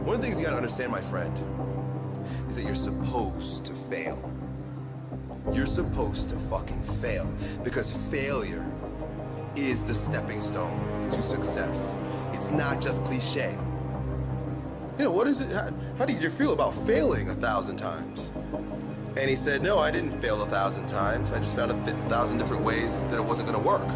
One of the things you gotta understand, my friend, is that you're supposed to fail. You're supposed to fucking fail, because failure is the stepping stone to success. It's not just cliche. You know, what is it? How did you feel about failing 1,000 times? And he said, no, I didn't fail 1,000 times. I just found 1,000 different ways that it wasn't gonna work.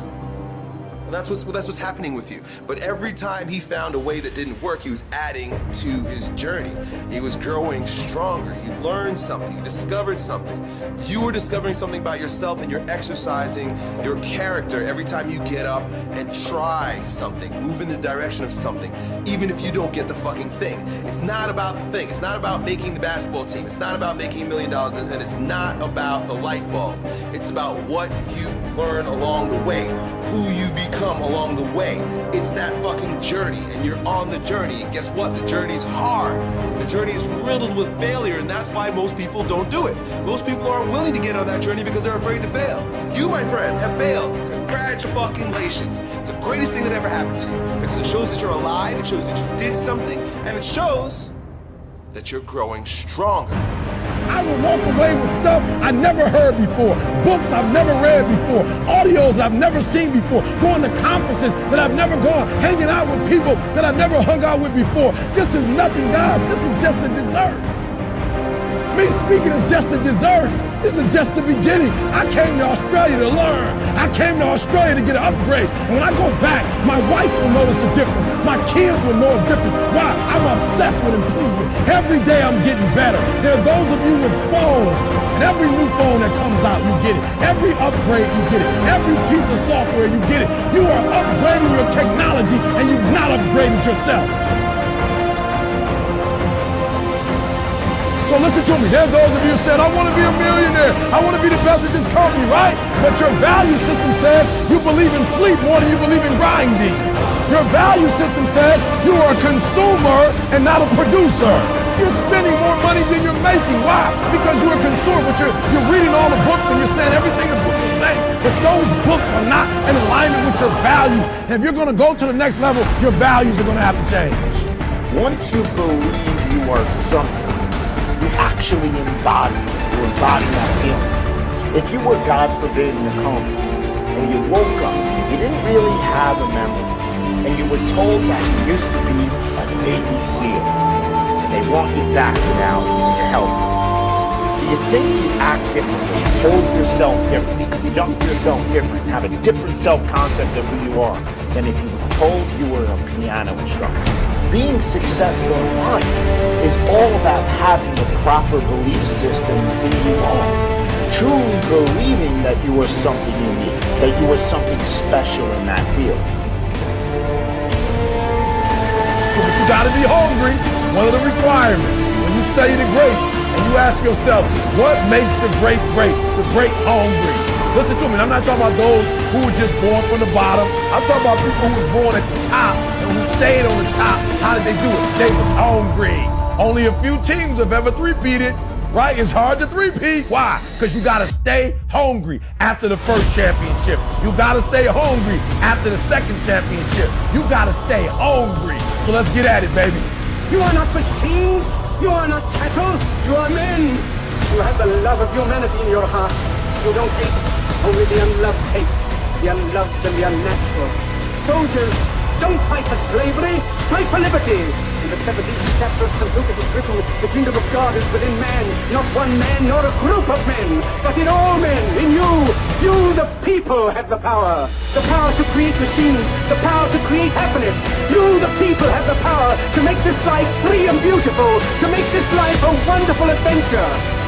And that's what's happening with you. But every time he found a way that didn't work, he was adding to his journey. He was growing stronger. He learned something. He discovered something. You were discovering something about yourself, and you're exercising your character every time you get up and try something, move in the direction of something, even if you don't get the fucking thing. It's not about the thing. It's not about making the basketball team. It's not about making $1 million, and it's not about the light bulb. It's about what you learn along the way, who you become along the way. It's that fucking journey, and you're on the journey, and guess what? The journey's hard. The journey is riddled with failure, and that's why most people don't do it. Most people aren't willing to get on that journey because they're afraid to fail. You, my friend, have failed. Congratulations. It's the greatest thing that ever happened to you, because it shows that you're alive, it shows that you did something, and it shows that you're growing stronger. I will walk away with stuff I never heard before, books I've never read before, audios that I've never seen before, going to conferences that I've never gone, hanging out with people that I've never hung out with before. This is nothing, guys. This is just the dessert. Me speaking is just a dessert. This is just the beginning. I came to Australia to learn. I came to Australia to get an upgrade. And when I go back, my wife will notice a difference. My kids will know a difference. Why? I'm obsessed with improvement. Every day I'm getting better. There are those of you with phones, and every new phone that comes out, you get it. Every upgrade, you get it. Every piece of software, you get it. You are upgrading your technology, and you've not upgraded yourself. So listen to me, there's those of you who said, I want to be a millionaire. I want to be the best at this company, right? But your value system says you believe in sleep more than you believe in grinding. Your value system says you are a consumer and not a producer. You're spending more money than you're making. Why? Because you're a consumer, but you're reading all the books and you're saying everything the book is saying. But those books are not in alignment with your value. And if you're going to go to the next level, your values are going to have to change. Once you believe you are something, you actually embody that feeling. If you were, God forbid, in a coma, and you woke up, you didn't really have a memory, and you were told that you used to be a Navy SEAL, and they want you back now when you're healthy. Do you think you act differently, hold yourself differently, conduct yourself different, have a different self-concept of who you are than if you were told you were a piano instructor? Being successful in life is all about having the proper belief system in who you are. Truly believing that you are something unique, that you are something special in that field. You gotta be hungry, one of the requirements. When you study the greats and you ask yourself, what makes the great great? The great hungry. Listen to me, I'm not talking about those who were just born from the bottom. I'm talking about people who were born at the top and who stayed on the top. How did they do it? They was hungry. Only a few teams have ever three-peated, right? It's hard to three-peat. Why? Because you gotta stay hungry after the first championship. You gotta stay hungry after the second championship. You gotta stay hungry. So let's get at it, baby. You are not machines. You are not cattle. You are men. You have the love of humanity in your heart. You don't hate. Only the unloved hate, the unloved and the unnatural. Soldiers, don't fight for slavery, fight for liberty. In the 17th chapter of St. Luke it is written, the kingdom of God is within man, not one man nor a group of men, but in all men, in you. You, the people, have the power to create machines, the power to create happiness. You, the people, have the power to make this life free and beautiful, to make this life a wonderful adventure.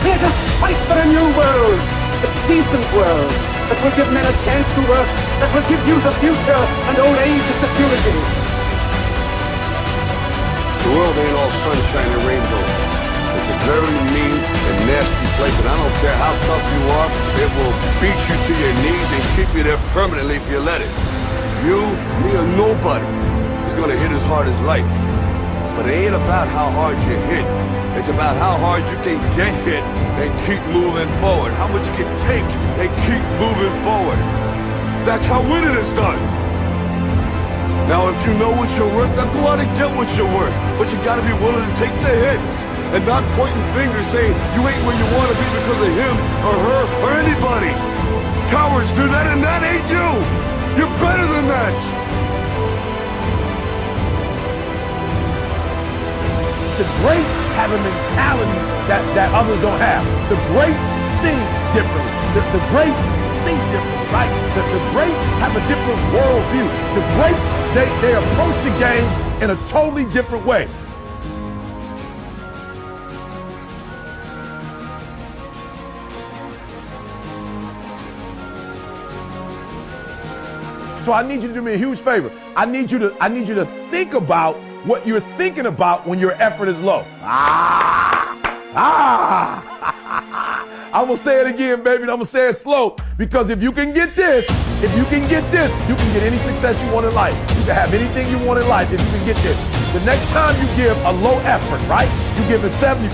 Let us fight for a new world, a decent world, that will give men a chance to work, that will give youth a future and old age a security. The world ain't all sunshine and rainbows. It's a very mean and nasty place, and I don't care how tough you are, it will beat you to your knees and keep you there permanently if you let it. You, me, or nobody is gonna hit as hard as life. But it ain't about how hard you hit. It's about how hard you can get hit and keep moving forward. How much you can take and keep moving forward. That's how winning is done. Now, if you know what you're worth, then go out and get what you're worth. But you gotta be willing to take the hits and not pointing fingers saying you ain't where you want to be because of him or her or anybody. Cowards do that, and that ain't you. You're better than that. The greats have a mentality that others don't have. The greats think differently. The greats see differently, right? The greats have a different worldview. The greats, they approach the game in a totally different way. So I need you to do me a huge favor. I need you to think about what you're thinking about when your effort is low. I'm gonna say it again, baby, and I'm gonna say it slow, because if you can get this, you can get any success you want in life. You can have anything you want in life if you can get this. The next time you give a low effort, right? You give it 70%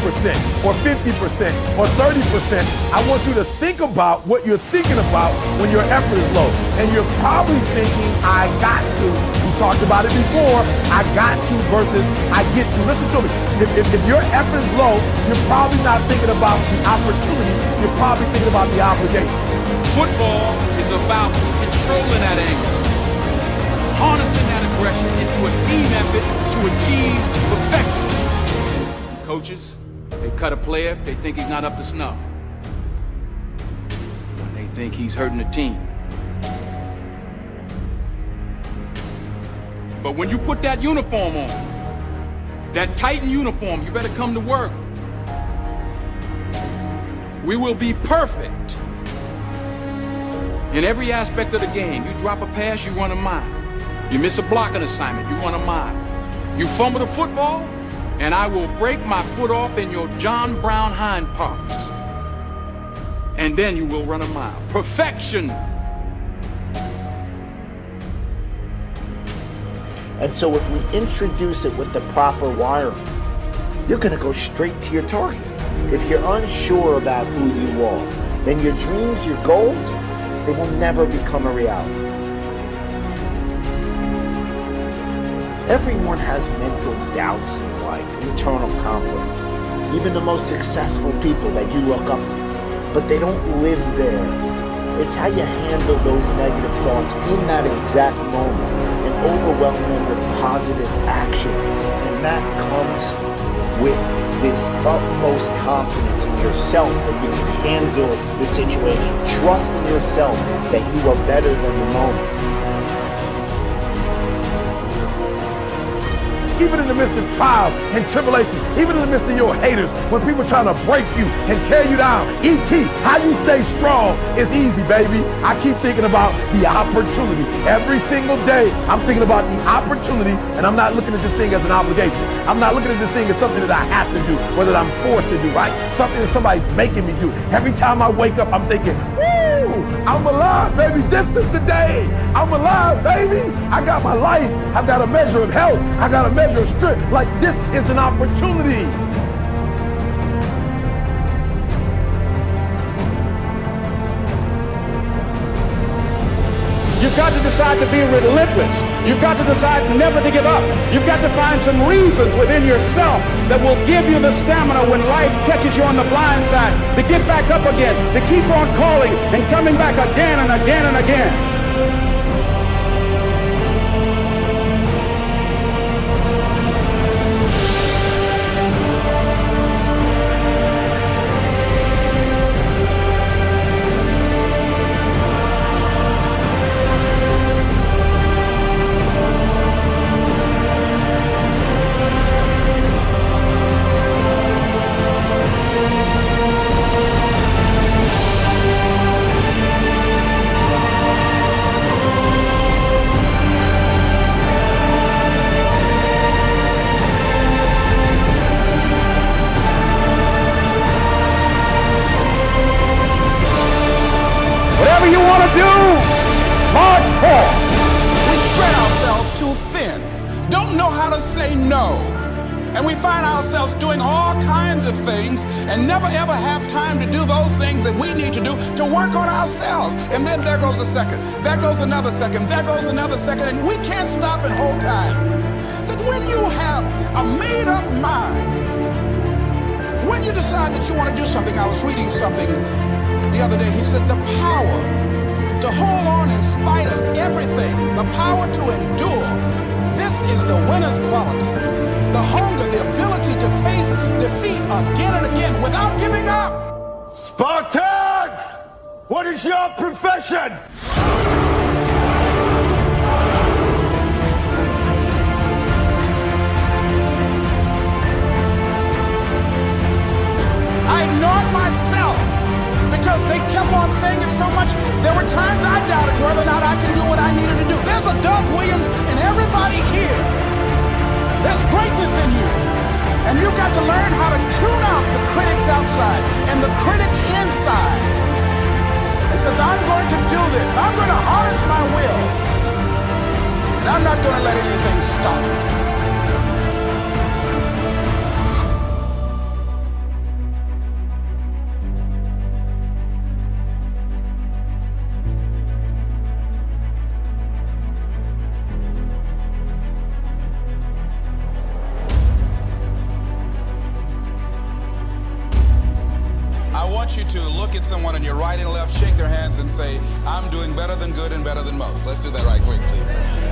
or 50% or 30%. I want you to think about what you're thinking about when your effort is low. And you're probably thinking, I got to. We talked about it before. I got to versus I get to. Listen to me. If your effort is low, you're probably not thinking about the opportunity. You're probably thinking about the obligation. Football is about controlling that anger, harnessing that aggression into a team effort to achieve perfection. Coaches, they cut a player, they think he's not up to snuff. They think he's hurting the team. But when you put that uniform on, that Titan uniform, you better come to work. We will be perfect in every aspect of the game. You drop a pass, you run a mile. You miss a blocking assignment, you run a mile. You fumble the football, and I will break my foot off in your John Brown hind parts. And then you will run a mile. Perfection. And so if we introduce it with the proper wiring, you're gonna go straight to your target. If you're unsure about who you are, then your dreams, your goals, they will never become a reality. Everyone has mental doubts in life, internal conflicts. Even the most successful people that you look up to, but they don't live there. It's how you handle those negative thoughts in that exact moment and overwhelm them with positive action. And that comes with this utmost confidence in yourself that you can handle the situation. Trust in yourself that you are better than the moment. Even in the midst of trials and tribulations, even in the midst of your haters, when people trying to break you and tear you down, E.T., how you stay strong is easy, baby. I keep thinking about the opportunity. Every single day, I'm thinking about the opportunity, and I'm not looking at this thing as an obligation. I'm not looking at this thing as something that I have to do, or that I'm forced to do, right? Something that somebody's making me do. Every time I wake up, I'm thinking, woo, I'm alive, baby. This is the day. I'm alive, baby. I got my life. I've got a measure of health. I got a measure of strength. Like, this is an opportunity. You've got to decide to be relentless. You've got to decide never to give up. You've got to find some reasons within yourself that will give you the stamina when life catches you on the blind side to get back up again, to keep on calling and coming back again and again and again. You want to do? March forth. We spread ourselves too thin. Don't know how to say no. And we find ourselves doing all kinds of things and never ever have time to do those things that we need to do to work on ourselves. And then there goes a second, there goes another second, there goes another second, and we can't stop and hold time. That when you have a made-up mind, when you decide that you want to do something, I was reading something the other day, he said the power to hold on in spite of everything, the power to endure, this is the winner's quality. The hunger, the ability to face defeat again and again without giving up. Spartans! What is your profession? I ignored myself because they kept on saying it so much. There were times I doubted whether or not I can do what I needed to do. There's a Doug Williams in everybody here. There's greatness in you. And you've got to learn how to tune out the critics outside and the critic inside. And says, I'm going to do this. I'm going to harness my will. And I'm not going to let anything stop me. You to look at someone on your right and left, shake their hands and say, I'm doing better than good and better than most. Let's do that right quick, please.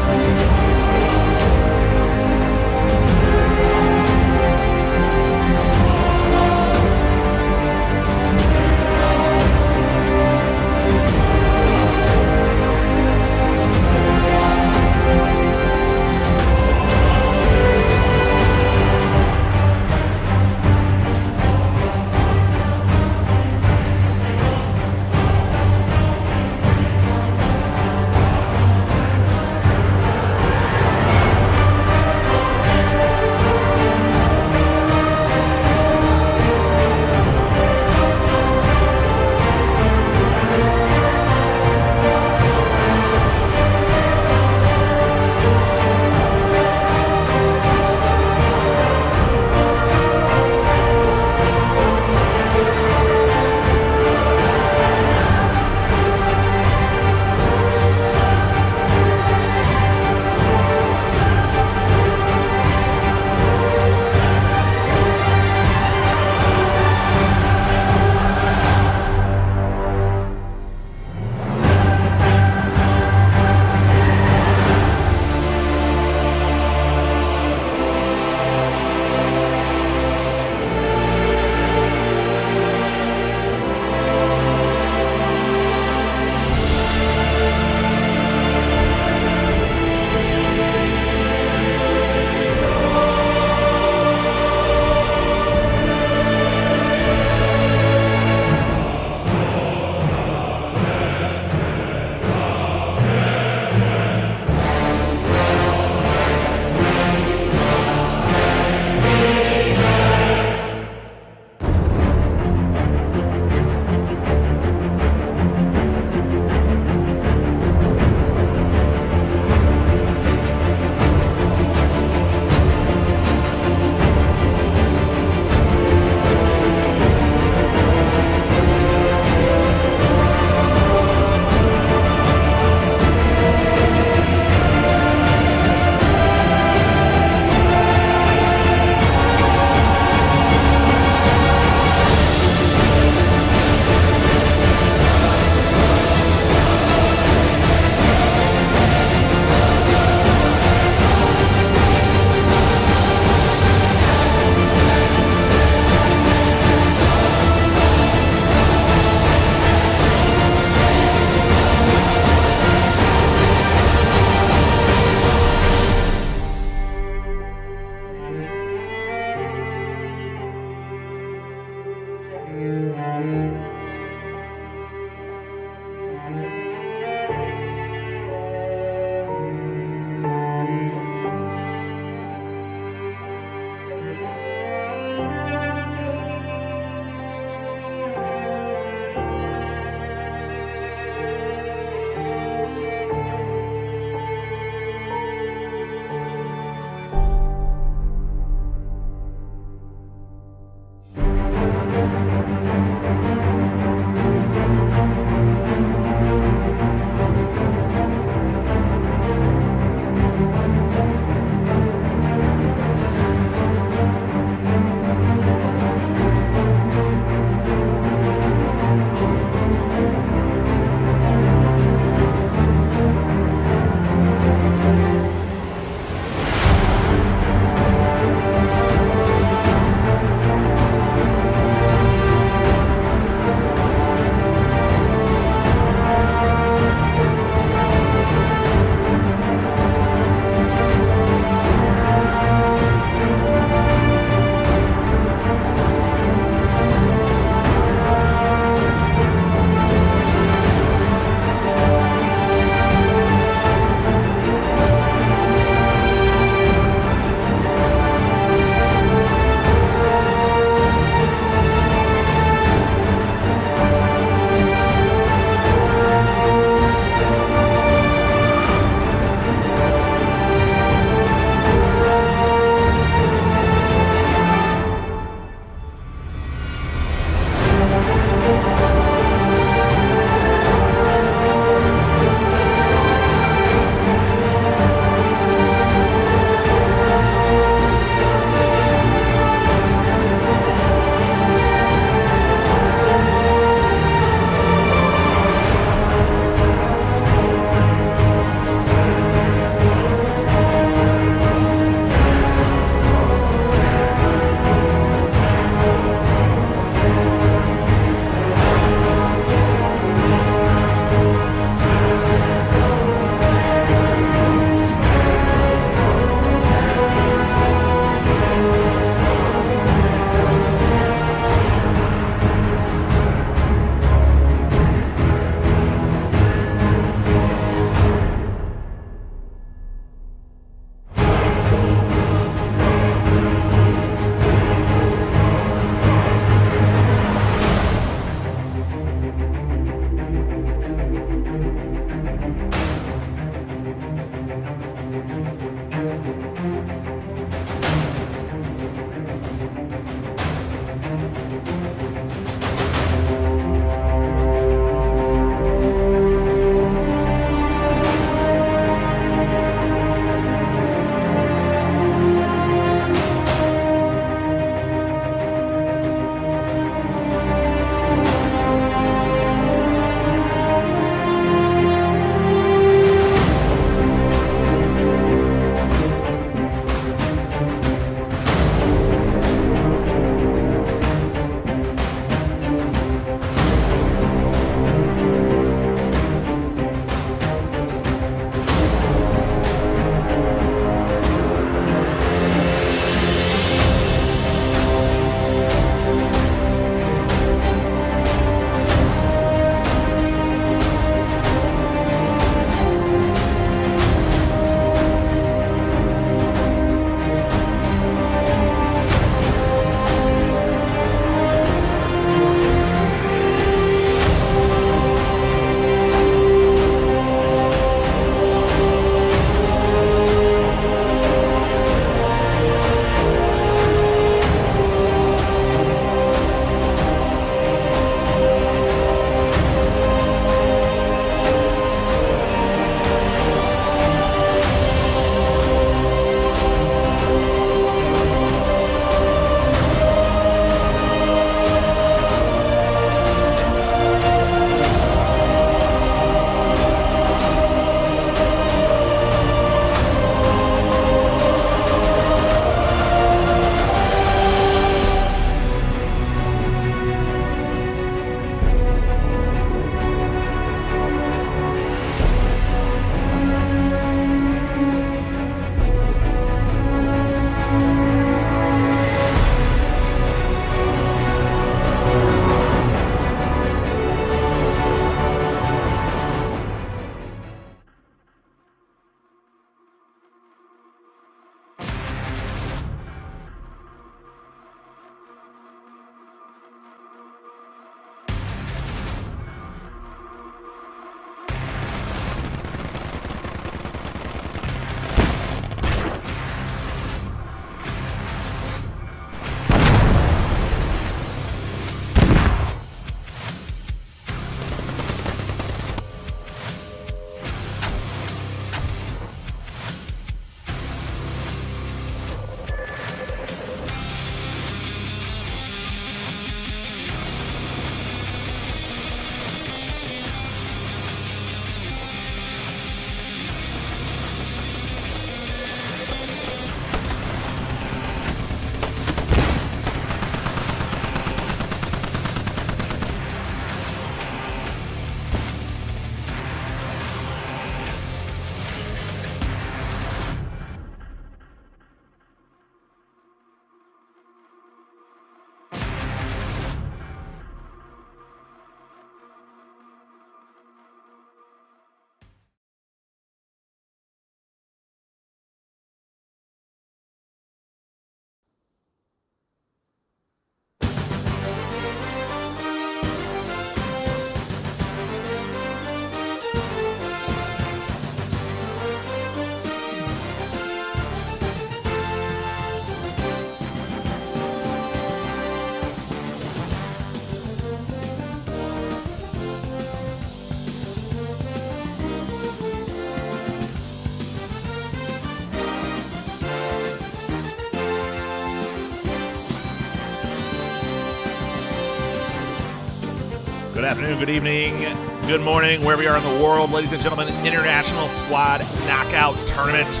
Good afternoon, good evening, good morning, wherever you are in the world. Ladies and gentlemen, International Squad Knockout Tournament.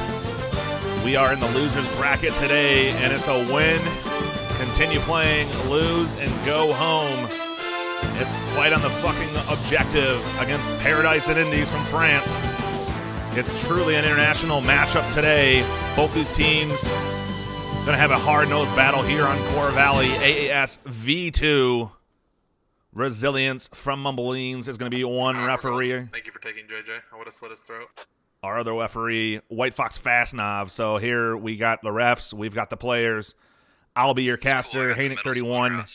We are in the losers bracket today, and it's a win. Continue playing, lose, and go home. It's fight on the fucking objective against Para+Indies from France. It's truly an international matchup today. Both these teams going to have a hard-nosed battle here on Chora Valley. AAS V2. Resilience from Mumblebeans is going to be one referee. Thank you for taking JJ. I would have slit his throat. Our other referee, White Fox Fastnov. So here we got the refs, we've got the players. I'll be your caster, Hainick31,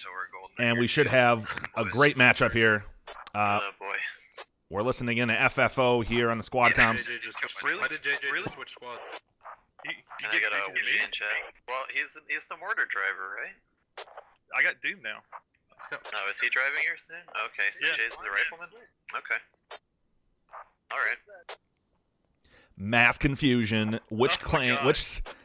and we should have a great matchup here. We're listening in to FFO here on the squad comms. Why did JJ just switch squads? I got a Ouija in chat. Well, he's the mortar driver, right? I got Doom now. Oh, is he driving yours then? Okay, so Yeah. Jay's the rifleman? Okay. Alright. Mass confusion. Which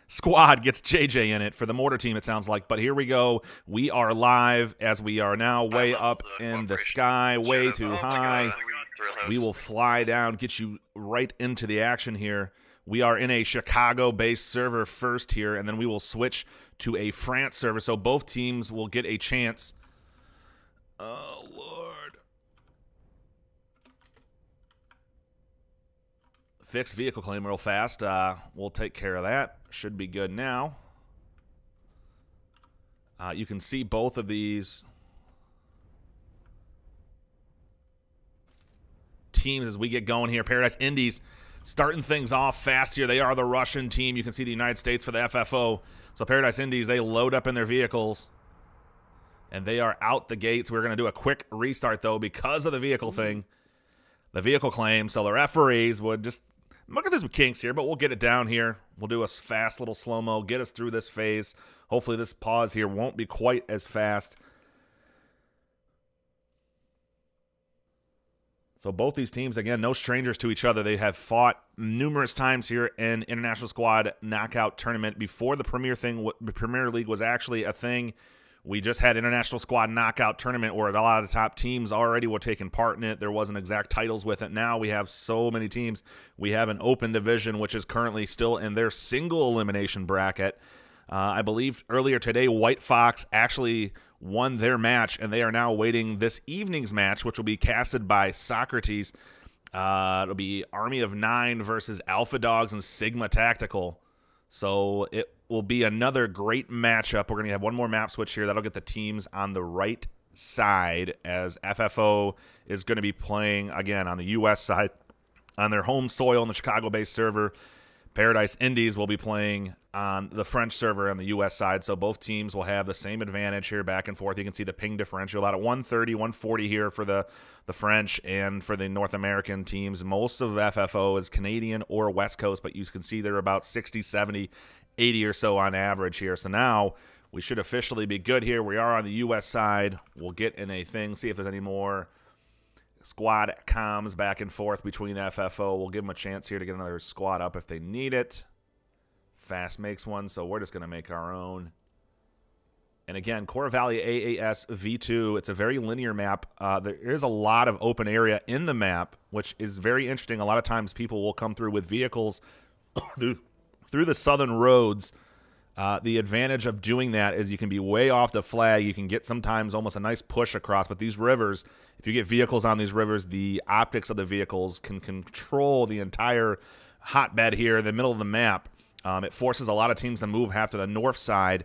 squad gets JJ in it for the mortar team, it sounds like. But here we go. We are live as we are now way up in the sky, way too high. We will fly down, get you right into the action here. We are in a Chicago-based server first here, and then we will switch to a France server. So both teams will get a chance. Oh, Lord. Fixed vehicle claim real fast. We'll take care of that. Should be good now. You can see both of these teams as we get going here. Para+Indies starting things off fast here. They are the Russian team. You can see the United States for the FFO. So Para+Indies, they load up in their vehicles. And they are out the gates. We're going to do a quick restart, though, because of the vehicle thing. The vehicle claim. So the referees would just look at this with kinks here, but we'll get it down here. We'll do a fast little slow-mo, get us through this phase. Hopefully this pause here won't be quite as fast. So both these teams, again, no strangers to each other. They have fought numerous times here in International Squad Knockout Tournament. Before the Premier League was actually a thing, we just had International Squad Knockout Tournament where a lot of the top teams already were taking part in it. There wasn't exact titles with it. Now we have so many teams. We have an open division, which is currently still in their single elimination bracket. I believe earlier today, White Fox actually won their match, and they are now awaiting this evening's match, which will be casted by Socrates. It'll be Army of 9 versus Alpha Dogs and Sigma Tactical. So it will be another great matchup. We're going to have one more map switch here. That'll get the teams on the right side as FFO is going to be playing, again, on the U.S. side on their home soil in the Chicago-based server. Para+Indies will be playing on the French server on the U.S. side, so both teams will have the same advantage here back and forth. You can see the ping differential, about at 130, 140 here for the French and for the North American teams. Most of FFO is Canadian or West Coast, but you can see they're about 60, 70, 80 or so on average here. So now we should officially be good here. We are on the U.S. side. We'll get in a thing, see if there's any more squad comms back and forth between FFO. We'll give them a chance here to get another squad up if they need it. Fast makes one, so we're just going to make our own. And again, Chora Valley AAS V2, it's a very linear map. There is a lot of open area in the map, which is very interesting. A lot of times people will come through with vehicles through the southern roads. The advantage of doing that is you can be way off the flag. You can get sometimes almost a nice push across. But these rivers, if you get vehicles on these rivers, the optics of the vehicles can control the entire hotbed here in the middle of the map. It forces a lot of teams to move half to the north side.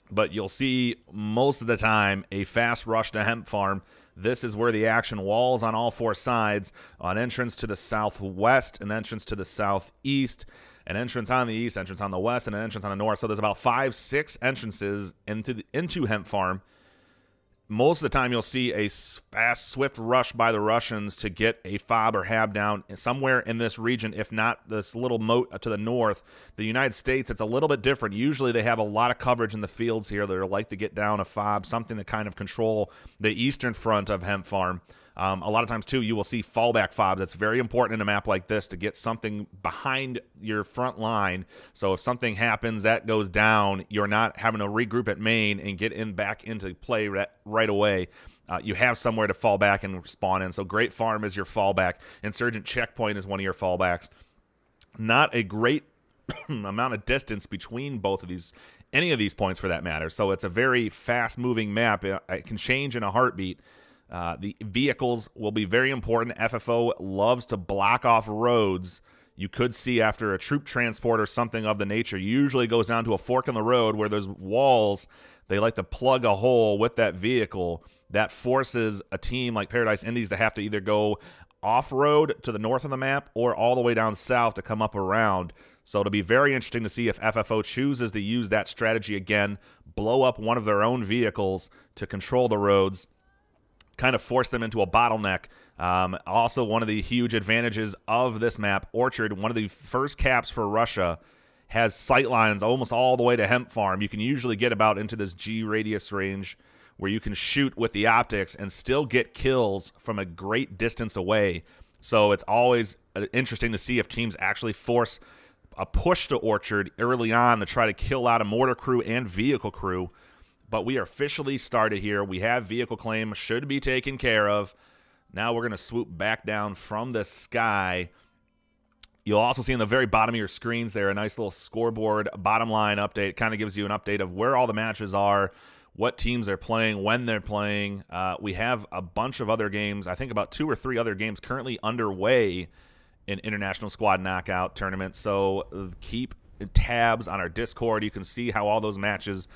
But you'll see most of the time a fast rush to Hemp Farm. This is where the action walls on all four sides. An entrance to the southwest, an entrance to the southeast, an entrance on the east, entrance on the west, and an entrance on the north. So there's about 5-6 entrances into Hemp Farm. Most of the time you'll see a fast, swift rush by the Russians to get a fob or hab down somewhere in this region, if not this little moat to the north. The United States, it's a little bit different. Usually they have a lot of coverage in the fields here. They like to get down a fob, something to kind of control the eastern front of Hemp Farm. A lot of times, too, you will see fallback fobs. That's very important in a map like this to get something behind your front line. So if something happens, that goes down, you're not having to regroup at main and get back into play right away. you have somewhere to fall back and spawn in. So Great Farm is your fallback. Insurgent Checkpoint is one of your fallbacks. Not a great amount of distance between both of these, any of these points for that matter. So it's a very fast-moving map. It can change in a heartbeat. The vehicles will be very important. FFO loves to block off roads. You could see after a troop transport or something of the nature, usually goes down to a fork in the road where there's walls. They like to plug a hole with that vehicle. That forces a team like Para+Indies to have to either go off-road to the north of the map or all the way down south to come up around. So it'll be very interesting to see if FFO chooses to use that strategy again, blow up one of their own vehicles to control the roads, kind of force them into a bottleneck. Also, one of the huge advantages of this map, Orchard, one of the first caps for Russia, has sight lines almost all the way to Hemp Farm. You can usually get about into this G radius range where you can shoot with the optics and still get kills from a great distance away. So it's always interesting to see if teams actually force a push to Orchard early on to try to kill out a mortar crew and vehicle crew. But we are officially started here. We have vehicle claim, should be taken care of. Now we're going to swoop back down from the sky. You'll also see in the very bottom of your screens there a nice little scoreboard bottom line update. It kind of gives you an update of where all the matches are, what teams are playing, when they're playing. We have a bunch of other games, I think about 2 or 3 other games currently underway in International Squad Knockout tournaments. So keep tabs on our Discord. You can see how all those matches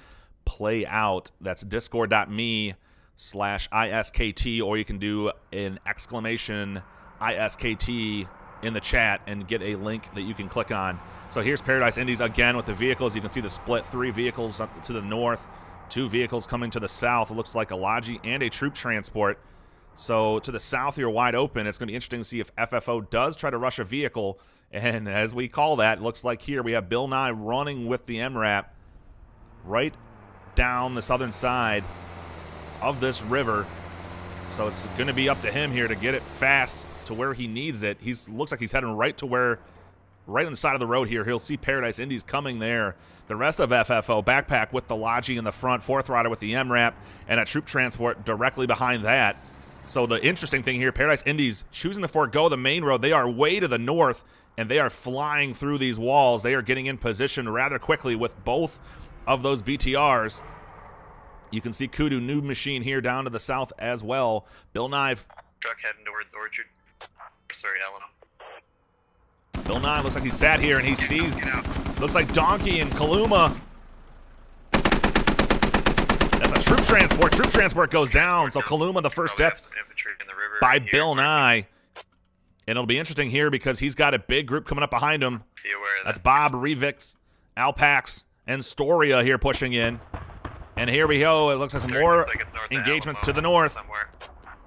play out. That's discord.me/ISKT, or you can do an exclamation ISKT in the chat and get a link that you can click on. So here's Para+Indies again with the vehicles. You can see the split, 3 vehicles up to the north, 2 vehicles coming to the south. It looks like a Logi and a troop transport. So to the south, you're wide open. It's going to be interesting to see if FFO does try to rush a vehicle. And as we call that, it looks like here we have Bill Nye running with the MRAP right down the southern side of this river. So it's going to be up to him here to get it fast to where he needs it. Looks like he's heading right to where, right on the side of the road here. He'll see Para+Indies coming there. The rest of FFO, backpack with the Logi in the front, 4th rider with the MRAP, and a troop transport directly behind that. So the interesting thing here, Para+Indies choosing to forego the main road. They are way to the north, and they are flying through these walls. They are getting in position rather quickly with both of those BTRs. You can see Kudu Noob Machine here down to the south as well. Bill Nye. Truck heading towards Orchard. Sorry, Alamo. Bill Nye looks like he sat here and he sees, looks like Donkey and Kaluma. That's a troop transport. Troop transport goes down. So Kaluma, the first death by Bill Nye. And it'll be interesting here because he's got a big group coming up behind him. That's Bob, Revix, Alpax, and Storia here pushing in. And here we go. It looks like some more engagements to the north. Somewhere.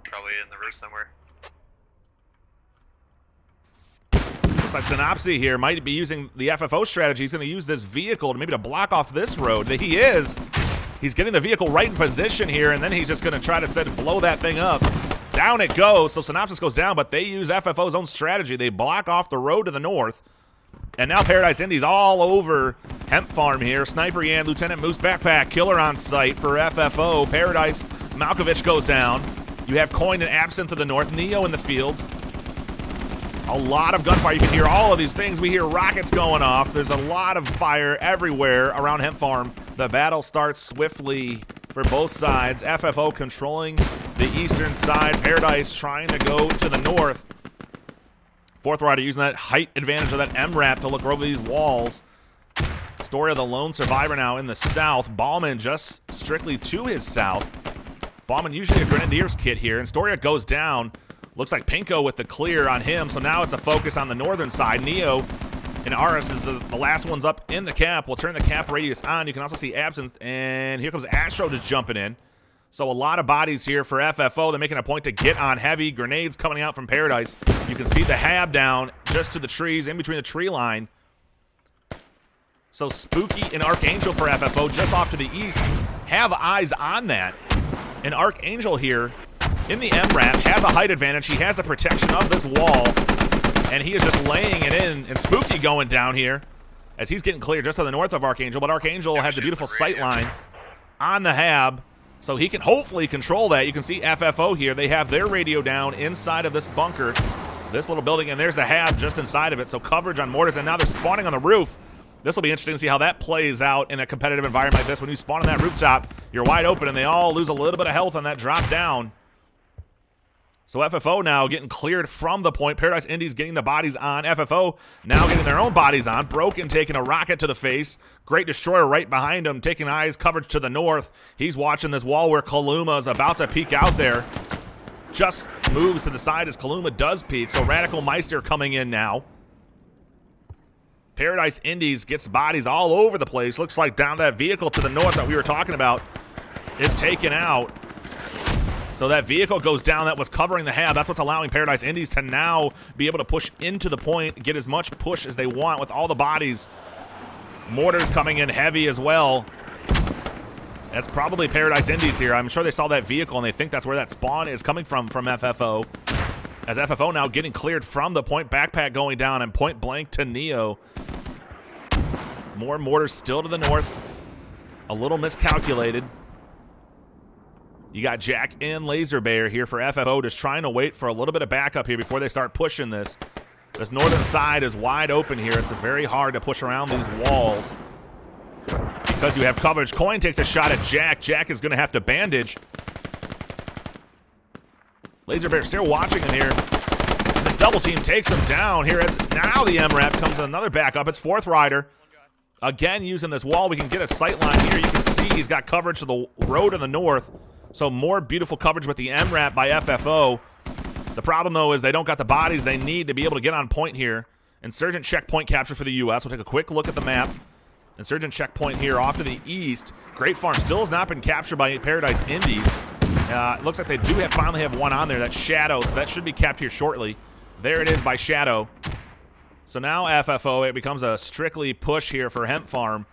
Probably in the roof somewhere. Looks like Synopsy here might be using the FFO strategy. He's going to use this vehicle to maybe to block off this road. He is. He's getting the vehicle right in position here, and then he's just going to try to blow that thing up. Down it goes. So Synopsis goes down, but they use FFO's own strategy. They block off the road to the north. And now Para+Indies all over Hemp Farm here. Sniper Yan, Lieutenant Moose Backpack, killer on site for FFO. Paradise Malkovich goes down. You have Coin and Absinthe to the north. Neo in the fields. A lot of gunfire. You can hear all of these things. We hear rockets going off. There's a lot of fire everywhere around Hemp Farm. The battle starts swiftly for both sides. FFO controlling the eastern side. Paradise trying to go to the north. 4th rider using that height advantage of that MRAP to look over these walls. Story of the lone survivor now in the south. Ballman just strictly to his south. Ballman usually a Grenadiers kit here. And Storia goes down. Looks like Pinko with the clear on him. So now it's a focus on the northern side. Neo and Aris is the last ones up in the cap. We'll turn the cap radius on. You can also see Absinthe. And here comes Astro just jumping in. So a lot of bodies here for FFO. They're making a point to get on heavy. Grenades coming out from Paradise. You can see the hab down just to the trees, in between the tree line. So Spooky and Archangel for FFO just off to the east. Have eyes on that. And Archangel here in the MRAP has a height advantage. He has the protection of this wall. And he is just laying it in. And Spooky going down here as he's getting clear just to the north of Archangel. But Archangel has a beautiful sight line on the hab. So he can hopefully control that. You can see FFO here. They have their radio down inside of this bunker, this little building, and there's the hab just inside of it. So coverage on mortars, and now they're spawning on the roof. This will be interesting to see how that plays out in a competitive environment like this. When you spawn on that rooftop, you're wide open, and they all lose a little bit of health on that drop down. So FFO now getting cleared from the point. Para+Indies getting the bodies on. FFO now getting their own bodies on. Broken taking a rocket to the face. Great Destroyer right behind him, taking eyes coverage to the north. He's watching this wall where Kaluma is about to peek out there. Just moves to the side as Kaluma does peek. So Radical Meister coming in now. Para+Indies gets bodies all over the place. Looks like down that vehicle to the north that we were talking about is taken out. So that vehicle goes down that was covering the hab. That's what's allowing Para+Indies to now be able to push into the point, get as much push as they want with all the bodies. Mortars coming in heavy as well. That's probably Para+Indies here. I'm sure they saw that vehicle and they think that's where that spawn is coming from FFO. As FFO now getting cleared from the point, backpack going down, and point blank to Neo. More mortars still to the north. A little miscalculated. You got Jack and Laser Bear here for FFO, just trying to wait for a little bit of backup here before they start pushing this. This northern side is wide open here. It's very hard to push around these walls because you have coverage. Coin takes a shot at Jack. Jack is going to have to bandage. Laser Bear still watching him here. The double team takes him down here as now the MRAP comes another backup. It's Fourth Rider. Again, using this wall, we can get a sight line here. You can see he's got coverage to the road in the north. So more beautiful coverage with the MRAP by FFO. The problem, though, is they don't got the bodies they need to be able to get on point here. Insurgent checkpoint capture for the U.S. We'll take a quick look at the map. Insurgent checkpoint here off to the east. Great Farm still has not been captured by Para+Indies. It looks like they do finally have one on there. That's Shadow, so that should be capped here shortly. There it is by Shadow. So now FFO, it becomes a strictly push here for Hemp Farm,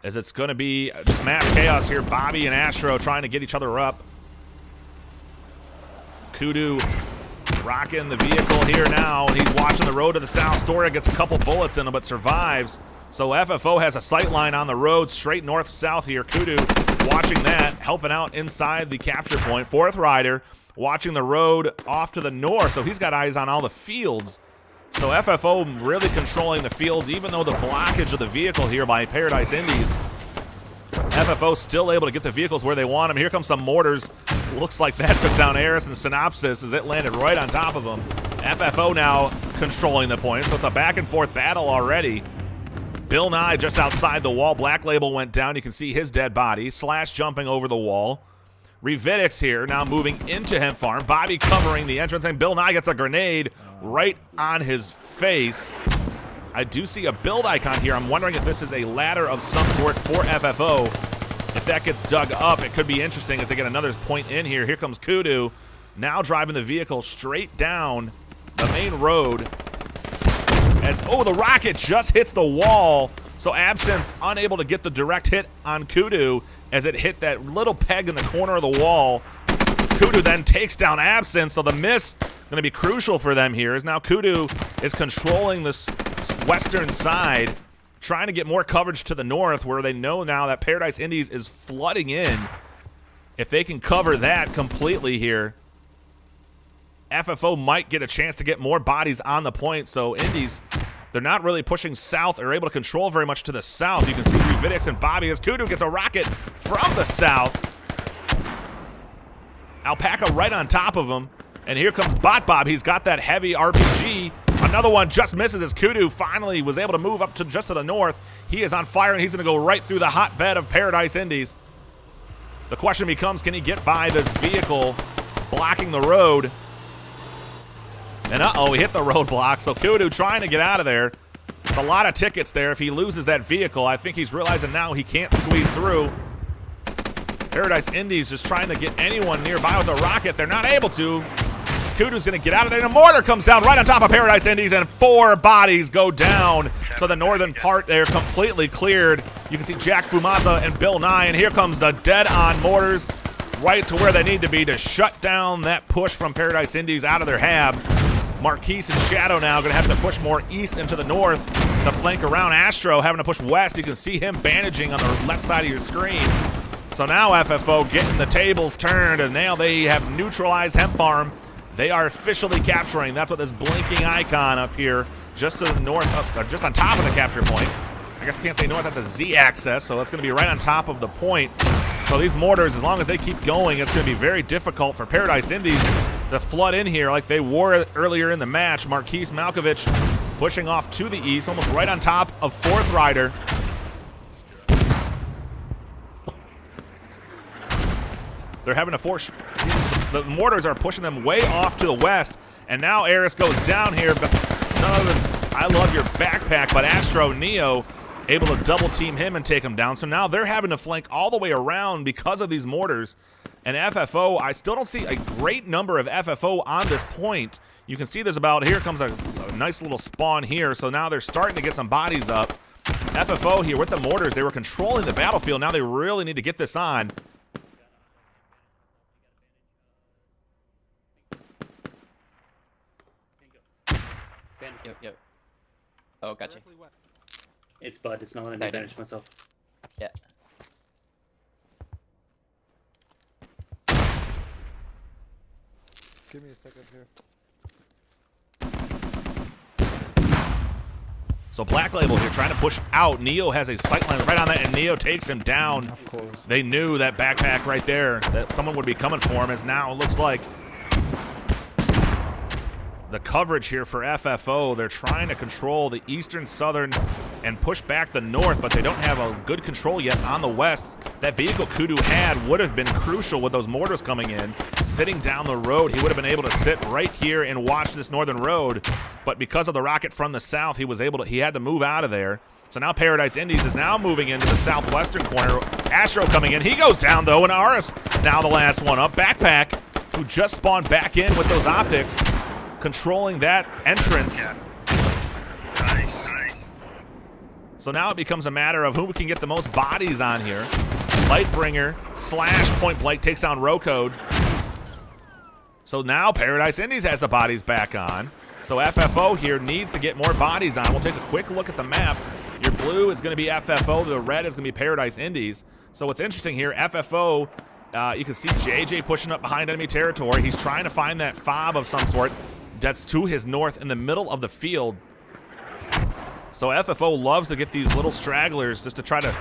as it's going to be just mass chaos here. Bobby and Astro trying to get each other up. Kudu rocking the vehicle here now. He's watching the road to the south. Storia gets a couple bullets in him, but survives. So FFO has a sight line on the road straight north-south here. Kudu watching that, helping out inside the capture point. Fourth Rider watching the road off to the north, so he's got eyes on all the fields. So FFO really controlling the fields, even though the blockage of the vehicle here by Para+Indies. FFO still able to get the vehicles where they want them. Here comes some mortars. Looks like that took down Aris and Synopsis as it landed right on top of them. FFO now controlling the point, so it's a back-and-forth battle already. Bill Nye just outside the wall. Black Label went down. You can see his dead body. Slash jumping over the wall. Revidix here now moving into Hemp Farm. Bobby covering the entrance, and Bill Nye gets a grenade right on his face. I do see a build icon here. I'm wondering if this is a ladder of some sort for FFO. If that gets dug up, it could be interesting as they get another point in here. Here comes Kudu, now driving the vehicle straight down the main road. As, oh, the rocket just hits the wall. So Absinthe unable to get the direct hit on Kudu as it hit that little peg in the corner of the wall. Kudu then takes down Absinthe, so the miss going to be crucial for them here. As now Kudu is controlling this western side, trying to get more coverage to the north, where they know now that Para+Indies is flooding in. If they can cover that completely here, FFO might get a chance to get more bodies on the point. So Indies, they're not really pushing south or able to control very much to the south. You can see Revidix and Bobby as Kudu gets a rocket from the south. Alpaca right on top of him. And here comes Bot Bob. He's got that heavy RPG. Another one just misses as Kudu finally was able to move up to just to the north. He is on fire, and he's going to go right through the hotbed of Para+Indies. The question becomes, can he get by this vehicle blocking the road? And uh-oh, he hit the roadblock. So Kudu trying to get out of there. It's a lot of tickets there. If he loses that vehicle, I think he's realizing now he can't squeeze through. Para+Indies just trying to get anyone nearby with a rocket. They're not able to. Kudu's going to get out of there. And a mortar comes down right on top of Para+Indies, and 4 bodies go down. So the northern part there completely cleared. You can see Jack Fumaza and Bill Nye, and here comes the dead-on mortars right to where they need to be to shut down that push from Para+Indies out of their hab. Marquise and Shadow now going to have to push more east into the north to flank around. Astro having to push west. You can see him bandaging on the left side of your screen. So now FFO getting the tables turned, and now they have neutralized Hemp Farm. They are officially capturing. That's what this blinking icon up here, just to the north, just on top of the capture point. I guess we can't say north, that's a Z-axis, so that's going to be right on top of the point. So these mortars, as long as they keep going, it's going to be very difficult for Para+Indies to flood in here like they were earlier in the match. Marquise Malkovich pushing off to the east, almost right on top of 4th Rider. They're having to force. The mortars are pushing them way off to the west, and now Eris goes down here. But none other than, I love your backpack, but Astro Neo able to double team him and take him down. So now they're having to flank all the way around because of these mortars. And FFO, I still don't see a great number of FFO on this point. You can see there's about, here comes a nice little spawn here. So now they're starting to get some bodies up. FFO here with the mortars, they were controlling the battlefield. Now they really need to get this on. Yep. Oh, gotcha. It's Bud. It's not letting me banish myself. Yeah. Give me a second here. So Black Label here trying to push out. Neo has a sightline right on that, and Neo takes him down. Of course. They knew that backpack right there, that someone would be coming for him, as now it looks like the coverage here for FFO. They're trying to control the eastern, southern, and push back the north, but they don't have a good control yet on the west. That vehicle Kudu had would have been crucial with those mortars coming in. Sitting down the road, he would have been able to sit right here and watch this northern road, but because of the rocket from the south, he had to move out of there. So now Para+Indies is now moving into the southwestern corner. Astro coming in. He goes down, though, and Aris now the last one up. Backpack, who just spawned back in with those optics, controlling that entrance. Yeah. Nice. So now it becomes a matter of who can get the most bodies on here. Lightbringer / Point Blank takes on Rocode. So now Para+Indies has the bodies back on. So FFO here needs to get more bodies on. We'll take a quick look at the map. Your blue is going to be FFO. The red is going to be Para+Indies. So what's interesting here, FFO, you can see JJ pushing up behind enemy territory. He's trying to find that fob of some sort that's to his north in the middle of the field. So FFO loves to get these little stragglers just to try to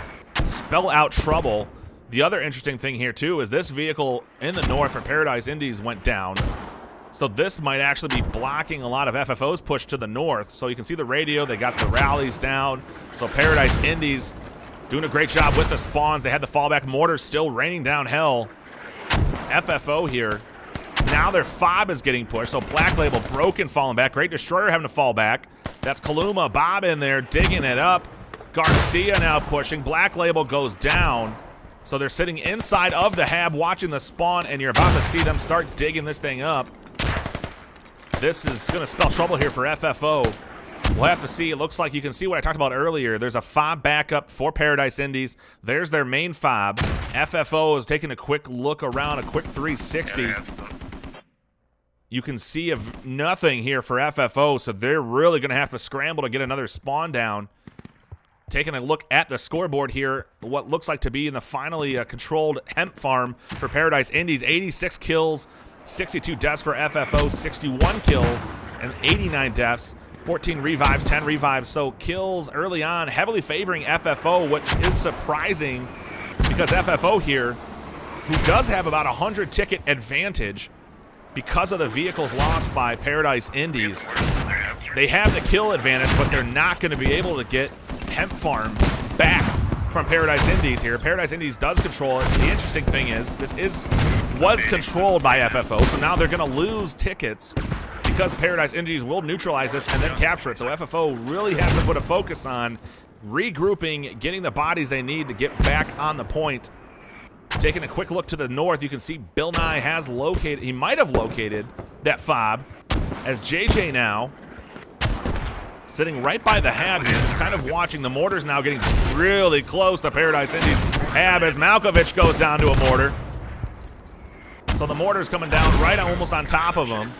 spell out trouble. The other interesting thing here too is this vehicle in the north for Para+Indies went down. So this might actually be blocking a lot of FFO's push to the north. So you can see the radio, they got the rallies down. So Para+Indies doing a great job with the spawns. They had the fallback mortars still raining down hell. FFO here. Now their fob is getting pushed. So Black Label broken, falling back. Great Destroyer having to fall back. That's Kaluma, Bob in there, digging it up. Garcia now pushing. Black Label goes down. So they're sitting inside of the hab watching the spawn, and you're about to see them start digging this thing up. This is going to spell trouble here for FFO. We'll have to see. It looks like you can see what I talked about earlier. There's a fob backup for Para+Indies. There's their main fob. FFO is taking a quick look around, a quick 360. You can see nothing here for FFO, so they're really going to have to scramble to get another spawn down. Taking a look at the scoreboard here, what looks like to be in the finally controlled hemp farm for Para+Indies. 86 kills, 62 deaths for FFO, 61 kills, and 89 deaths. 14 revives, 10 revives. So kills early on heavily favoring FFO, which is surprising because FFO here, who does have about 100 ticket advantage because of the vehicles lost by Para+Indies. They have the kill advantage, but they're not going to be able to get hemp farm back from Para+Indies here. Para+Indies does control it. The interesting thing is this was controlled by FFO, so now they're going to lose tickets because Para+Indies will neutralize this and then capture it. So FFO really has to put a focus on regrouping, getting the bodies they need to get back on the point. Taking a quick look to the north, you can see Bill Nye has located, he might have located that fob, as JJ now sitting right by the hab here, just kind of watching. The mortars now getting really close to Para+Indies hab as Malkovich goes down to a mortar. So the mortar's coming down right almost on top of him.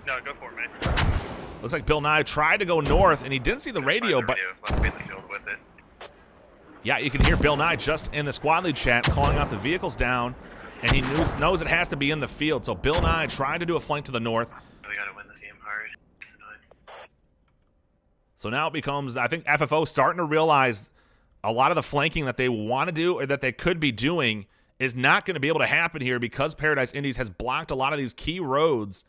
No, go for it, man. Looks like Bill Nye tried to go north, and he didn't see the radio, but Must be in the field with it. Yeah, you can hear Bill Nye just in the squad lead chat calling out the vehicles down, and he knows it has to be in the field. So Bill Nye trying to do a flank to the north. We gotta win this game hard. It's annoying. So now it becomes, I think FFO starting to realize a lot of the flanking that they want to do or that they could be doing is not going to be able to happen here because Para+Indies has blocked a lot of these key roads,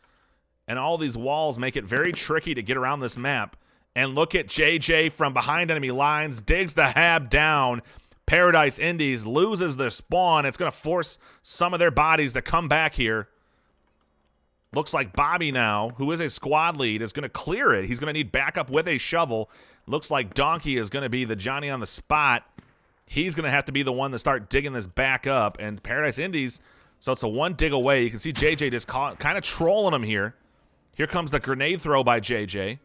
and all these walls make it very tricky to get around this map. And look at JJ from behind enemy lines, digs the hab down. Para+Indies loses their spawn. It's going to force some of their bodies to come back here. Looks like Bobby now, who is a squad lead, is going to clear it. He's going to need backup with a shovel. Looks like Donkey is going to be the Johnny on the spot. He's going to have to be the one to start digging this back up. And Para+Indies, so it's a one dig away. You can see JJ just kind of trolling him here. Here comes the grenade throw by JJ.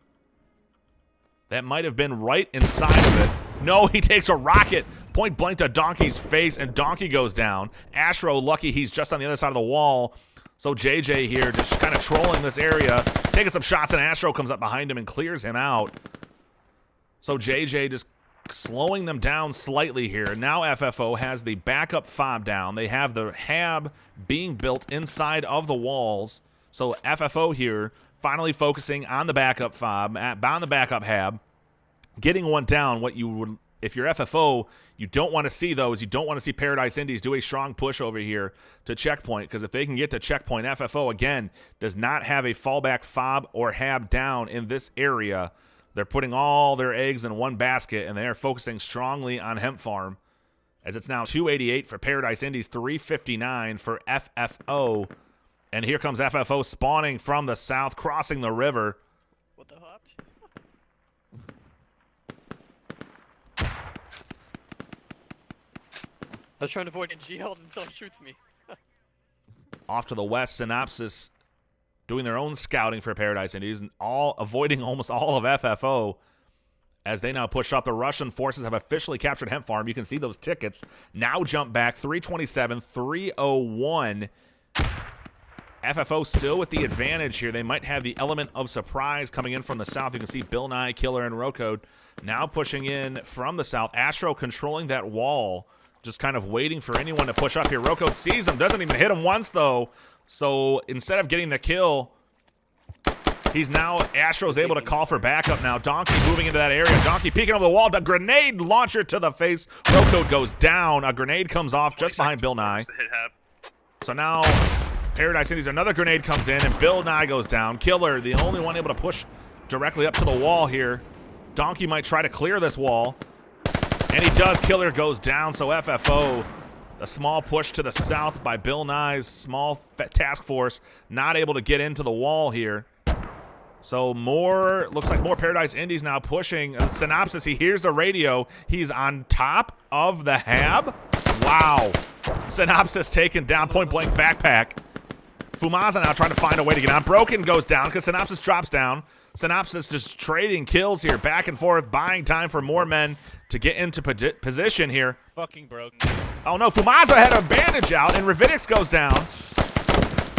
That might have been right inside of it. No, he takes a rocket point blank to Donkey's face, and Donkey goes down. Ashro, lucky he's just on the other side of the wall. So JJ here just kind of trolling this area, taking some shots, and Astro comes up behind him and clears him out. So JJ just slowing them down slightly here. Now FFO has the backup fob down. They have the hab being built inside of the walls. So FFO here finally focusing on the backup fob, on the backup hab, getting one down. What you would, if you're FFO, you don't want to see those. You don't want to see Para+Indies do a strong push over here to checkpoint, because if they can get to checkpoint, FFO, again, does not have a fallback fob or hab down in this area. They're putting all their eggs in one basket, and they are focusing strongly on Hemp Farm, as it's now 288 for Para+Indies, 359 for FFO. And here comes FFO spawning from the south, crossing the river. What the hop? I was trying to avoid getting GL'd and someone shoots me. Off to the west, Synopsis doing their own scouting for Para+Indies and avoiding almost all of FFO as they now push up. The Russian forces have officially captured Hemp Farm. You can see those tickets now jump back 327, 301. FFO still with the advantage here. They might have the element of surprise coming in from the south. You can see Bill Nye, Killer, and Rocode now pushing in from the south. Astro controlling that wall, just kind of waiting for anyone to push up here. Rocode sees him, doesn't even hit him once, though. So instead of getting the kill, he's now, Astro's able to call for backup now. Donkey moving into that area. Donkey peeking over the wall. The grenade launcher to the face. Rocode goes down. A grenade comes off just behind Bill Nye. So now Para+Indies, another grenade comes in, and Bill Nye goes down. Killer, the only one able to push directly up to the wall here. Donkey might try to clear this wall, and he does. Killer goes down, so FFO, a small push to the south by Bill Nye's small task force, not able to get into the wall here. So more, looks like more Para+Indies now pushing. Synopsis, he hears the radio. He's on top of the hab. Wow. Synopsis taken down, point blank backpack. Fumaza now trying to find a way to get on. Broken goes down because Synopsis drops down. Synopsis just trading kills here, back and forth, buying time for more men to get into position here. Fucking broken. Oh no, Fumaza had a bandage out, and Ravidix goes down.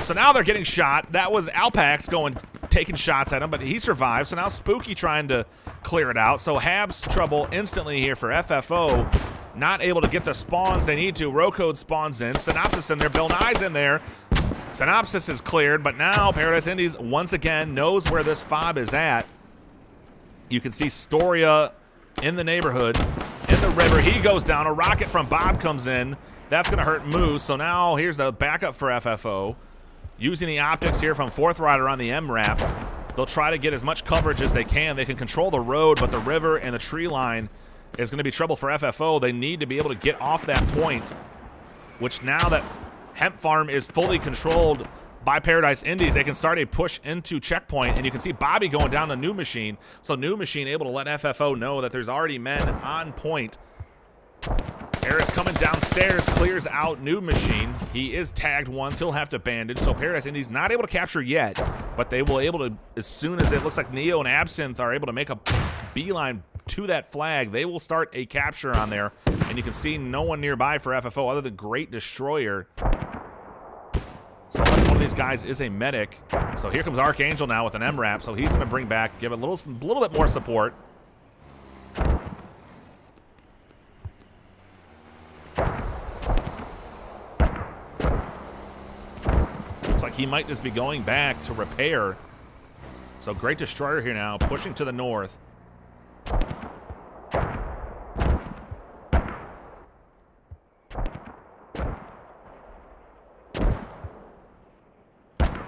So now they're getting shot. That was Alpax taking shots at him, but he survived. So now Spooky trying to clear it out. So Habs trouble instantly here for FFO. Not able to get the spawns they need to. Rocode spawns in. Synopsis in there. Bill Nye's in there. Synopsis is cleared, but now Para+Indies once again knows where this fob is at. You can see Storia in the neighborhood, in the river. He goes down. A rocket from Bob comes in. That's going to hurt Moose. So now here's the backup for FFO. Using the optics here from Fourth Rider on the M-Rap. They'll try to get as much coverage as they can. They can control the road, but the river and the tree line is going to be trouble for FFO. They need to be able to get off that point, which now that Hemp Farm is fully controlled by Para+Indies, they can start a push into checkpoint, and you can see Bobby going down the New Machine. So New Machine able to let FFO know that there's already men on point. Harris coming downstairs, clears out New Machine. He is tagged once. He'll have to bandage. So Para+Indies not able to capture yet, but they will able to, as soon as it looks like Neo and Absinthe are able to make a beeline to that flag, they will start a capture on there. And you can see no one nearby for FFO other than Great Destroyer. So unless one of these guys is a medic. So here comes Archangel now with an M-Rap. So he's going to bring back, give it a little bit more support. like he might just be going back to repair. So great destroyer here now, pushing to the north.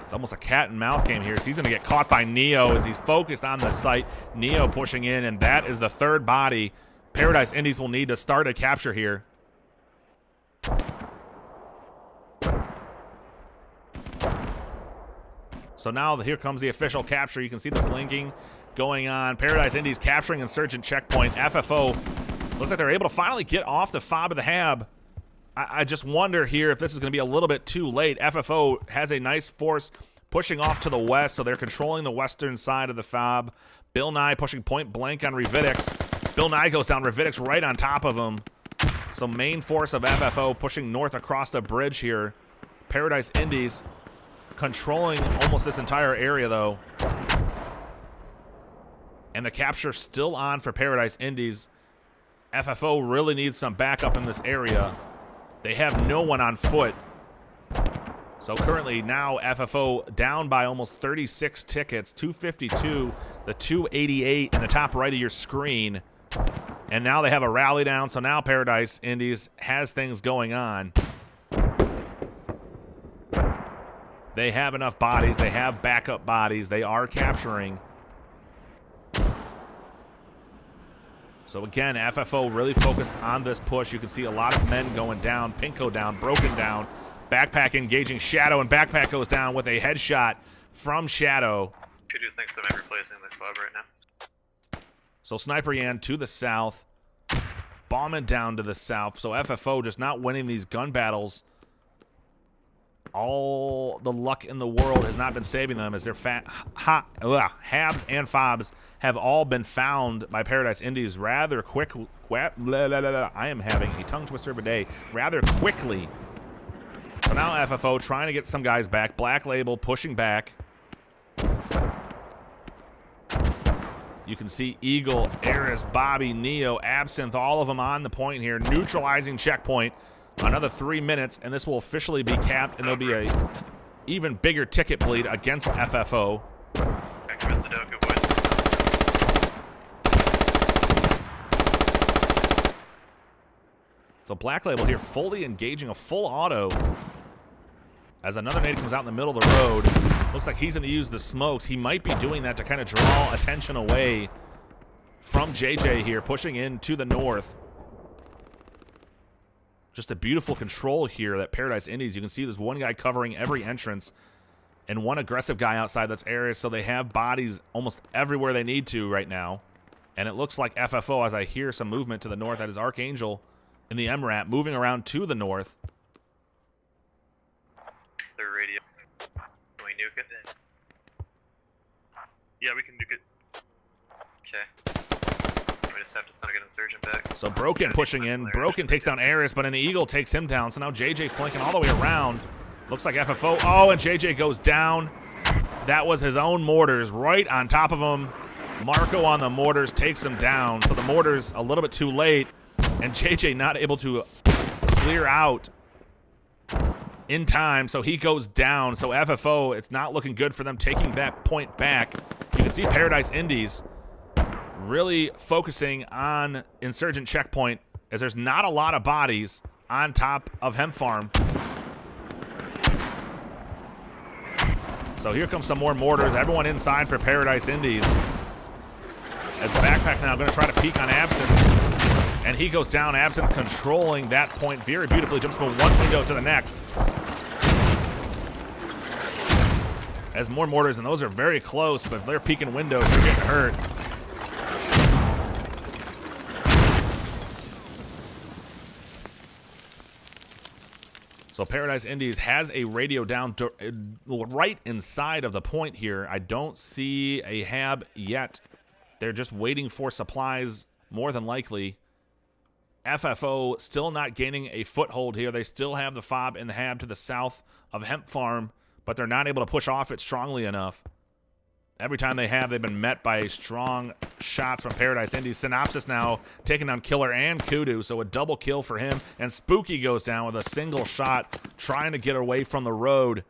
It's almost a cat and mouse game here. So he's going to get caught by Neo as he's focused on the site. Neo pushing in, and that is the third body. Para+Indies will need to start a capture here. So now here comes the official capture. You can see the blinking going on. Para+Indies capturing Insurgent checkpoint. FFO looks like they're able to finally get off the fob of the hab. I just wonder here if this is going to be a little bit too late. FFO has a nice force pushing off to the west, so they're controlling the western side of the fob. Bill Nye pushing point blank on Revitix. Bill Nye goes down. Revitix right on top of him. So main force of FFO pushing north across the bridge here. Para+Indies controlling almost this entire area, though. And the capture still on for Para+Indies. FFO really needs some backup in this area. They have no one on foot. So currently now FFO down by almost 36 tickets, 252, the 288 in the top right of your screen. And now they have a rally down, so now Para+Indies has things going on. They have enough bodies. They have backup bodies. They are capturing. So again, FFO really focused on this push. You can see a lot of men going down. Pinko down, Broken down. Backpack engaging Shadow, and Backpack goes down with a headshot from Shadow. Kudu thinks they might be replacing the club right now. So Sniper Yan to the south. Bauman down to the south. So FFO just not winning these gun battles. All the luck in the world has not been saving them as their habs and fobs have all been found by Para+Indies rather quick. I am having a tongue twister of a day. Rather quickly. So now FFO trying to get some guys back. Black Label pushing back. You can see Eagle, Eris, Bobby, Neo, Absinthe, all of them on the point here. Neutralizing checkpoint. Another 3 minutes, and this will officially be capped, and there'll be a even bigger ticket bleed against FFO. Back to Sudoku, boys. So Black Label here fully engaging a full auto as another nade comes out in the middle of the road. Looks like he's going to use the smokes. He might be doing that to kind of draw attention away from JJ here, pushing in to the north. Just a beautiful control here that Para+Indies. You can see there's one guy covering every entrance and one aggressive guy outside that's area, so they have bodies almost everywhere they need to right now. And it looks like FFO, as I hear some movement to the north, that is Archangel in the MRAP moving around to the north. It's their radio. Can we nuke it? Yeah, we can nuke it. Okay. We just have to send a good Insurgent back. So Broken pushing in. Broken takes down Eris, but an Eagle takes him down. So now JJ flanking all the way around. Looks like FFO. Oh, and JJ goes down. That was his own mortars right on top of him. Marco on the mortars takes him down. So the mortars a little bit too late. And JJ not able to clear out in time. So he goes down. So FFO, it's not looking good for them taking that point back. You can see Para+Indies really focusing on Insurgent checkpoint as there's not a lot of bodies on top of Hemp Farm. So here comes some more mortars. Everyone inside for Para+Indies. As Backpack now going to try to peek on Absinthe. And he goes down. Absinthe controlling that point very beautifully. Jumps from one window to the next. As more mortars, and those are very close, but if they're peeking windows, they're getting hurt. So Para+Indies has a radio down right inside of the point here. I don't see a hab yet. They're just waiting for supplies, more than likely. FFO still not gaining a foothold here. They still have the fob and the hab to the south of Hemp Farm, but they're not able to push off it strongly enough. Every time they have, they've been met by strong shots from Para+Indies. Synopsis now taking down Killer and Kudu, so a double kill for him. And Spooky goes down with a single shot, trying to get away from the road.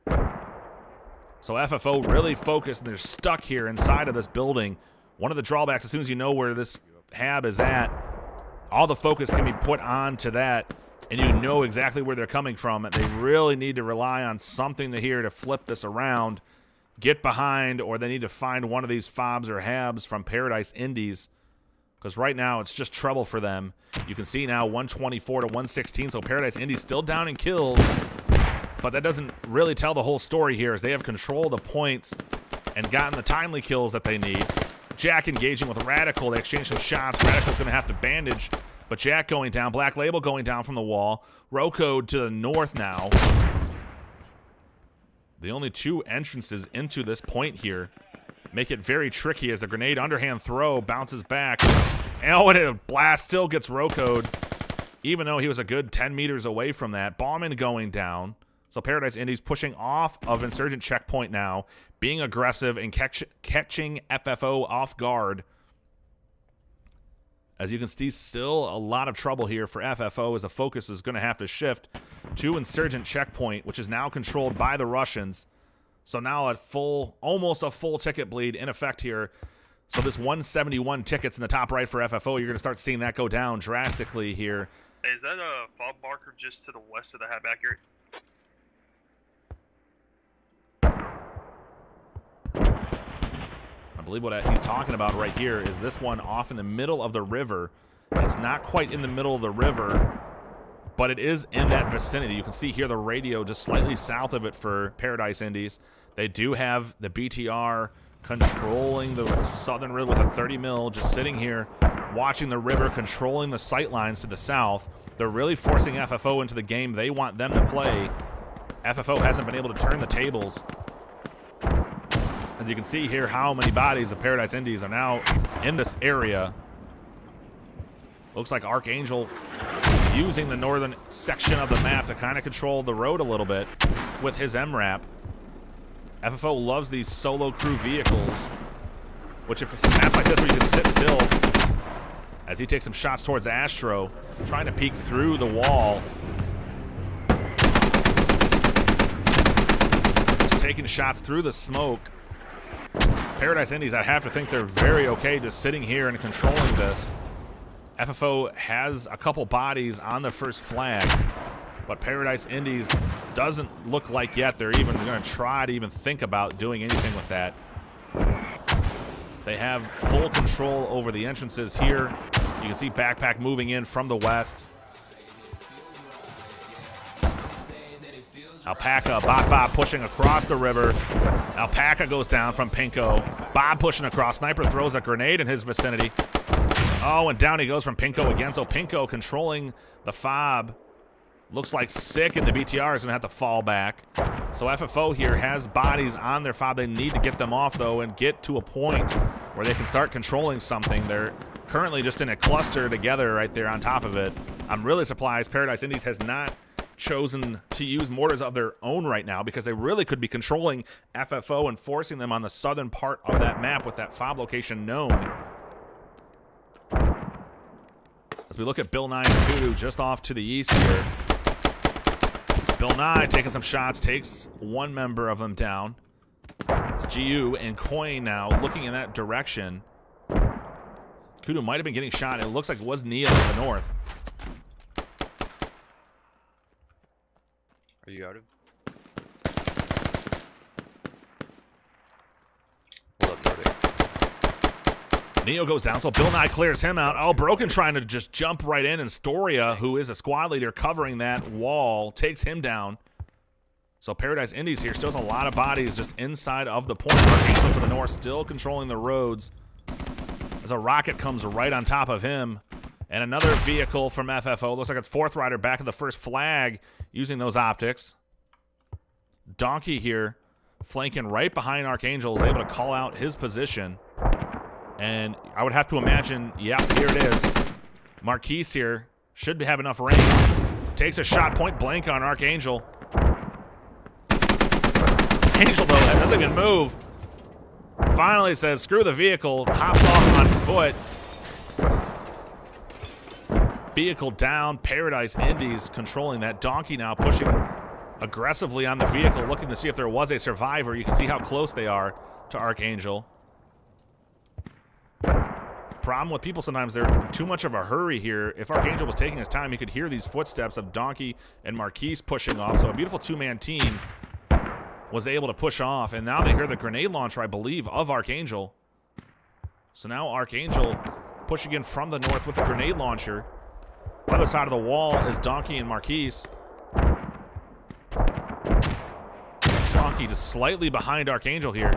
So FFO really focused, and they're stuck here inside of this building. One of the drawbacks, as soon as you know where this hab is at, all the focus can be put on to that, and you know exactly where they're coming from. They really need to rely on something here to flip this around, get behind, or they need to find one of these fobs or habs from Para+Indies, because right now it's just trouble for them. You can see now 124 to 116, so Para+Indies still down in kills, but that doesn't really tell the whole story here, as they have controlled the points and gotten the timely kills that they need. Jack engaging with Radical. They exchange some shots. Radical's going to have to bandage, but Jack going down. Black Label going down from the wall. Rocode to the north now. The only two entrances into this point here make it very tricky as the grenade underhand throw bounces back. Oh, and a blast still gets Rocode, even though he was a good 10 meters away from that. Bauman going down. So Para+Indies pushing off of Insurgent checkpoint now, being aggressive and catching FFO off guard. As you can see, still a lot of trouble here for FFO, as the focus is going to have to shift to Insurgent checkpoint, which is now controlled by the Russians. So now at almost a full ticket bleed in effect here. So this 171 tickets in the top right for FFO, you're going to start seeing that go down drastically here. Hey, is that a fob marker just to the west of the hab accurate? I believe what he's talking about right here is this one off in the middle of the river. It's not quite in the middle of the river, but it is in that vicinity. You can see here the radio just slightly south of it for Para+Indies. They do have the BTR controlling the southern river with a 30 mil, just sitting here watching the river, controlling the sight lines to the south. They're really forcing FFO into the game they want them to play. FFO hasn't been able to turn the tables. As you can see here, how many bodies of Para+Indies are now in this area. Looks like Archangel using the northern section of the map to kind of control the road a little bit with his MRAP. FFO loves these solo crew vehicles, which if it's maps like this where you can sit still, as he takes some shots towards Astro, trying to peek through the wall. Just taking shots through the smoke. Para+Indies, I have to think they're very okay just sitting here and controlling this. FFO has a couple bodies on the first flag, but Para+Indies doesn't look like yet they're even going to try to even think about doing anything with that. They have full control over the entrances here. You can see Backpack moving in from the west. Alpaca, Bob pushing across the river. Alpaca goes down from Pinko. Bob pushing across. Sniper throws a grenade in his vicinity. Oh, and down he goes from Pinko again. So Pinko controlling the fob. Looks like Sick, and the BTR is going to have to fall back. So FFO here has bodies on their fob. They need to get them off, though, and get to a point where they can start controlling something. They're currently just in a cluster together right there on top of it. I'm really surprised Para+Indies has not chosen to use mortars of their own right now, because they really could be controlling FFO and forcing them on the southern part of that map with that fob location known. As we look at Bill Nye and Kudu just off to the east here. Bill Nye taking some shots, takes one member of them down. It's GU and Coin now looking in that direction. Kudu might have been getting shot. It looks like it was Neo in the north. Are you out of? Neo goes down, so Bill Nye clears him out. Oh, Broken trying to just jump right in, and Storia, who is a squad leader covering that wall, takes him down. So Para+Indies here still has a lot of bodies just inside of the point. Archangel to the north, still controlling the roads. As a rocket comes right on top of him. And another vehicle from FFO. Looks like it's Fourth Rider back at the first flag using those optics. Donkey here flanking right behind Archangel, is able to call out his position. And I would have to imagine, yeah, here it is. Marquise here should have enough range. Takes a shot point blank on Archangel. Angel, though, that doesn't even move. Finally says, screw the vehicle. Hops off on foot. Vehicle down. Para+Indies controlling that. Donkey now pushing aggressively on the vehicle, looking to see if there was a survivor. You can see how close they are to Archangel. Problem with people sometimes, they're in too much of a hurry here. If Archangel was taking his time, he could hear these footsteps of Donkey and Marquise pushing off. So a beautiful two-man team was able to push off, and now they hear the grenade launcher, I believe, of Archangel. So now Archangel pushing in from the north with the grenade launcher. Other side of the wall is Donkey and Marquise. Donkey just slightly behind Archangel here.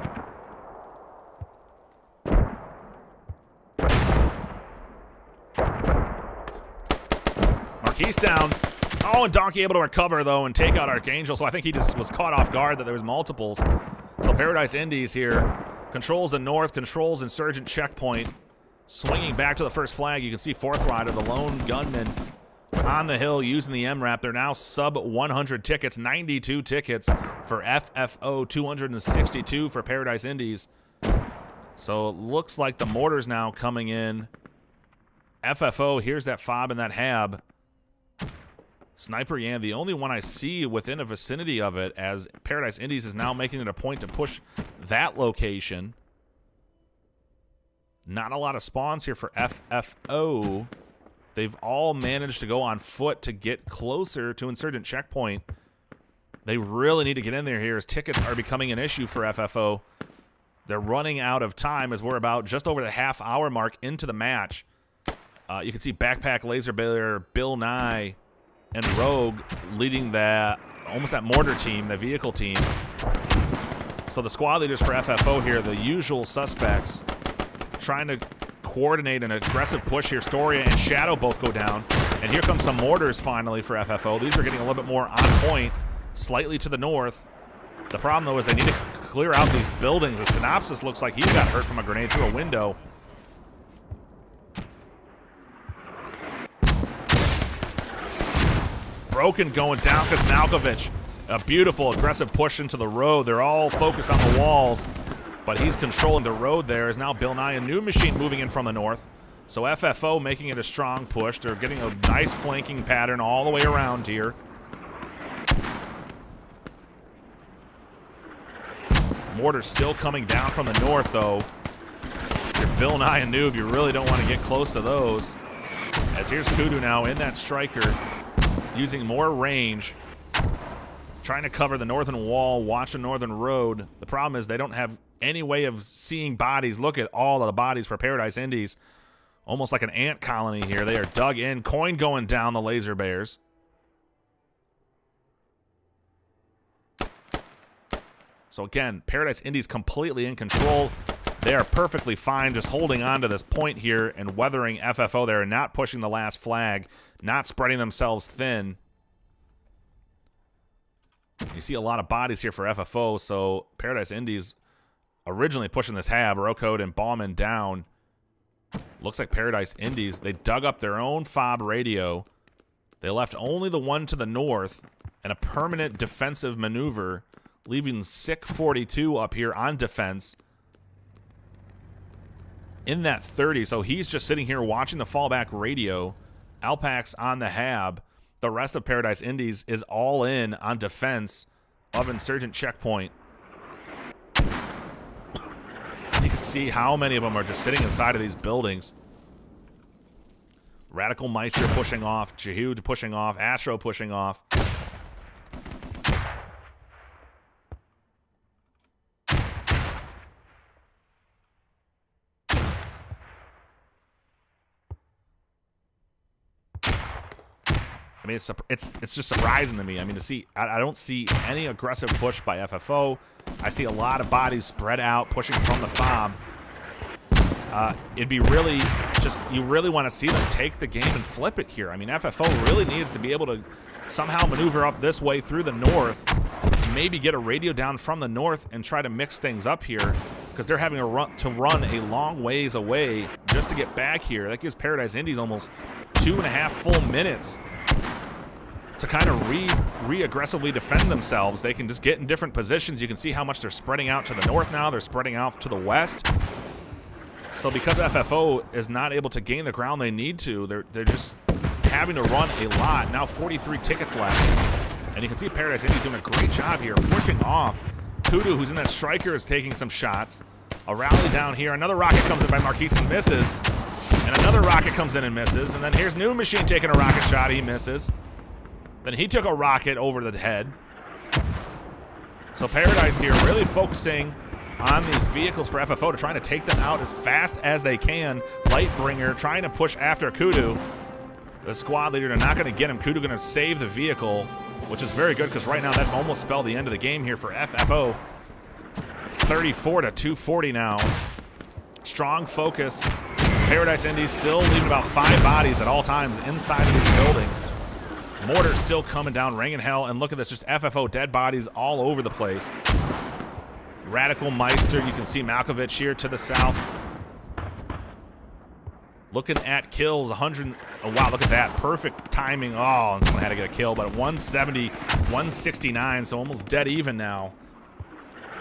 Marquise down. Oh, and Donkey able to recover, though, and take out Archangel. So I think he just was caught off guard that there was multiples. So Para+Indies here controls the north, controls Insurgent checkpoint. Swinging back to the first flag, you can see Fourth Rider, the lone gunman, on the hill using the MRAP. They're now sub 100 tickets, 92 tickets for FFO, 262 for Para+Indies. So it looks like the mortar's now coming in. FFO, here's that fob and that hab. Sniper Yan, the only one I see within a vicinity of it, as Para+Indies is now making it a point to push that location. Not a lot of spawns here for FFO. They've all managed to go on foot to get closer to Insurgent checkpoint. They really need to get in there here as tickets are becoming an issue for FFO. They're running out of time as we're about just over the half-hour mark into the match. You can see Backpack Laser Bear, Bill Nye, and Rogue leading that, almost that mortar team, the vehicle team. So the squad leaders for FFO here, the usual suspects, trying to coordinate an aggressive push here. Storia and Shadow both go down. And here comes some mortars finally for FFO. These are getting a little bit more on point, slightly to the north. The problem, though, is they need to clear out these buildings. The Synopsis looks like he got hurt from a grenade through a window. Broken going down because Malkovich, a beautiful aggressive push into the road. They're all focused on the walls, but he's controlling the road there. Is now Bill Nye, a new machine moving in from the north. So FFO making it a strong push. They're getting a nice flanking pattern all the way around here. Mortar still coming down from the north, though. If you're Bill Nye and Noob, you really don't want to get close to those. As here's Kudu now in that striker, using more range, trying to cover the northern wall, watch the northern road. The problem is they don't have any way of seeing bodies. Look at all of the bodies for Para+Indies. Almost like an ant colony here. They are dug in. Coin going down the Laser Bears. So again, Para+Indies completely in control. They are perfectly fine just holding on to this point here and weathering FFO. They're not pushing the last flag, not spreading themselves thin. You see a lot of bodies here for FFO, so Para+Indies originally pushing this hab, Rocode and Bauman down. Looks like Para+Indies, they dug up their own fob radio. They left only the one to the north and a permanent defensive maneuver, leaving Sick 42 up here on defense in that 30. So he's just sitting here watching the fallback radio. Alpax on the hab. The rest of Para+Indies is all in on defense of Insurgent checkpoint. You can see how many of them are just sitting inside of these buildings. Radical Meister pushing off, Jehud pushing off, Astro pushing off. I mean, it's just surprising to me. I mean, to see, I don't see any aggressive push by FFO. I see a lot of bodies spread out, pushing from the fob. It'd be really just, you really want to see them take the game and flip it here. I mean, FFO really needs to be able to somehow maneuver up this way through the north, maybe get a radio down from the north and try to mix things up here, because they're having to run a long ways away just to get back here. That gives Para+Indies almost 2.5 full minutes to kind of re-aggressively defend themselves. They can just get in different positions. You can see how much they're spreading out to the north now. They're spreading out to the west. So because FFO is not able to gain the ground they need to, they're just having to run a lot. Now 43 tickets left. And you can see Para+Indies doing a great job here, pushing off. Kudu, who's in that striker, is taking some shots. A rally down here. Another rocket comes in by Marquise and misses. And another rocket comes in and misses. And then here's New Machine taking a rocket shot. He misses. Then he took a rocket over the head. So Paradise here really focusing on these vehicles for FFO to try to take them out as fast as they can. Lightbringer trying to push after Kudu. The squad leader, they're not going to get him. Kudu going to save the vehicle, which is very good because right now that almost spelled the end of the game here for FFO. 34 to 240 now. Strong focus. Para+Indies still leaving about 5 bodies at all times inside of these buildings. Mortar still coming down, ringing hell, and look at this, just FFO dead bodies all over the place. Radical Meister, you can see Malkovich here to the south. Looking at kills, 100. Oh, wow, look at that. Perfect timing. Oh, and someone had to get a kill, but 170, 169, so almost dead even now.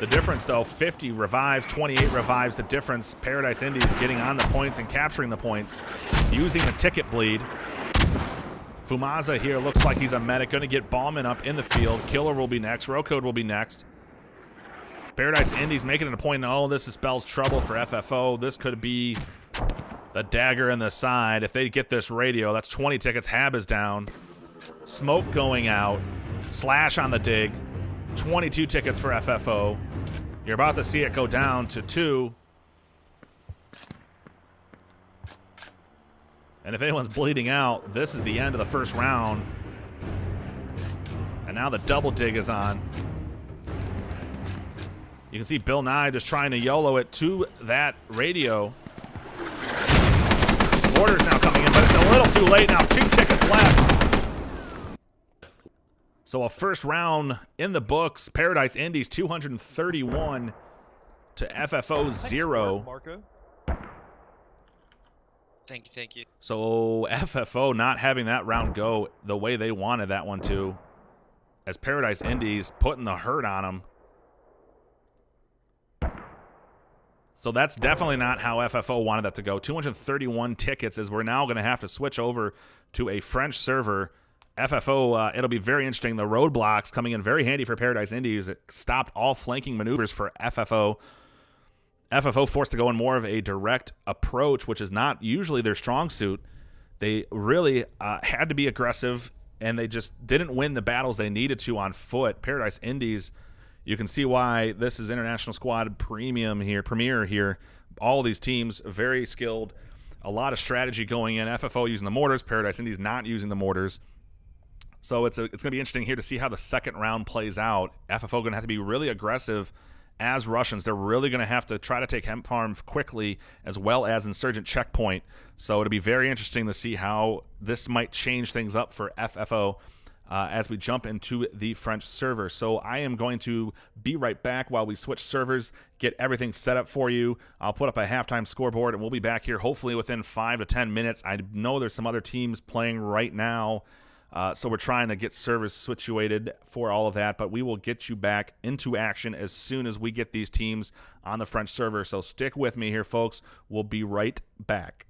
The difference, though, 50 revives, 28 revives. The difference, Para+Indies getting on the points and capturing the points, using the ticket bleed. Fumaza here looks like he's a medic, going to get Ballman up in the field. Killer will be next. Rocode will be next. Para+Indies making it a point, oh, this spells trouble for FFO. This could be the dagger in the side. If they get this radio, that's 20 tickets. Hab is down. Smoke going out. Slash on the dig. 22 tickets for FFO. You're about to see it go down to 2. And if anyone's bleeding out, this is the end of the first round. And now the double dig is on. You can see Bill Nye just trying to YOLO it to that radio. Mortar's now coming in, but it's a little too late now. 2 tickets left. So a first round in the books. Para+Indies 231 to FFO 0. Thank you. So FFO not having that round go the way they wanted that one to, as Para+Indies putting the hurt on them. So that's definitely not how FFO wanted that to go. 231 tickets, as we're now going to have to switch over to a French server. FFO, it'll be very interesting. The roadblocks coming in very handy for Para+Indies. It stopped all flanking maneuvers for FFO. FFO forced to go in more of a direct approach, which is not usually their strong suit. They really had to be aggressive, and they just didn't win the battles they needed to on foot. Para+Indies, you can see why this is International Squad Premier here. All these teams very skilled, a lot of strategy going in. FFO using the mortars, Para+Indies not using the mortars. So it's going to be interesting here to see how the second round plays out. FFO going to have to be really aggressive as Russians. They're really going to have to try to take Hemp Farm quickly, as well as Insurgent Checkpoint. So it'll be very interesting to see how this might change things up for FFO as we jump into the French server. So I am going to be right back while we switch servers, get everything set up for you. I'll put up a halftime scoreboard, and we'll be back here hopefully within 5 to 10 minutes. I know there's some other teams playing right now, so we're trying to get servers situated for all of that, but we will get you back into action as soon as we get these teams on the French server. So stick with me here, folks. We'll be right back.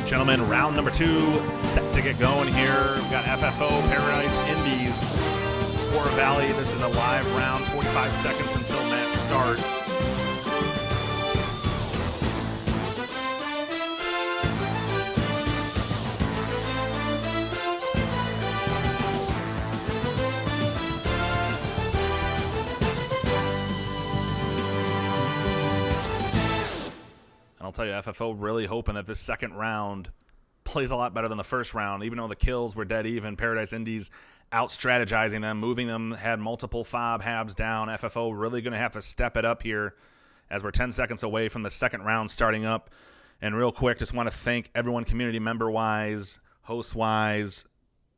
Gentlemen, round number 2 set to get going here. We've got FFO, Para+Indies, Chora Valley. This is a live round, 45 seconds until match start. I'll tell you, FFO really hoping that this second round plays a lot better than the first round. Even though the kills were dead even, Para+Indies out-strategizing them, moving them, had multiple fob habs down. FFO really going to have to step it up here as we're 10 seconds away from the second round starting up. And real quick, just want to thank everyone community member-wise, host-wise,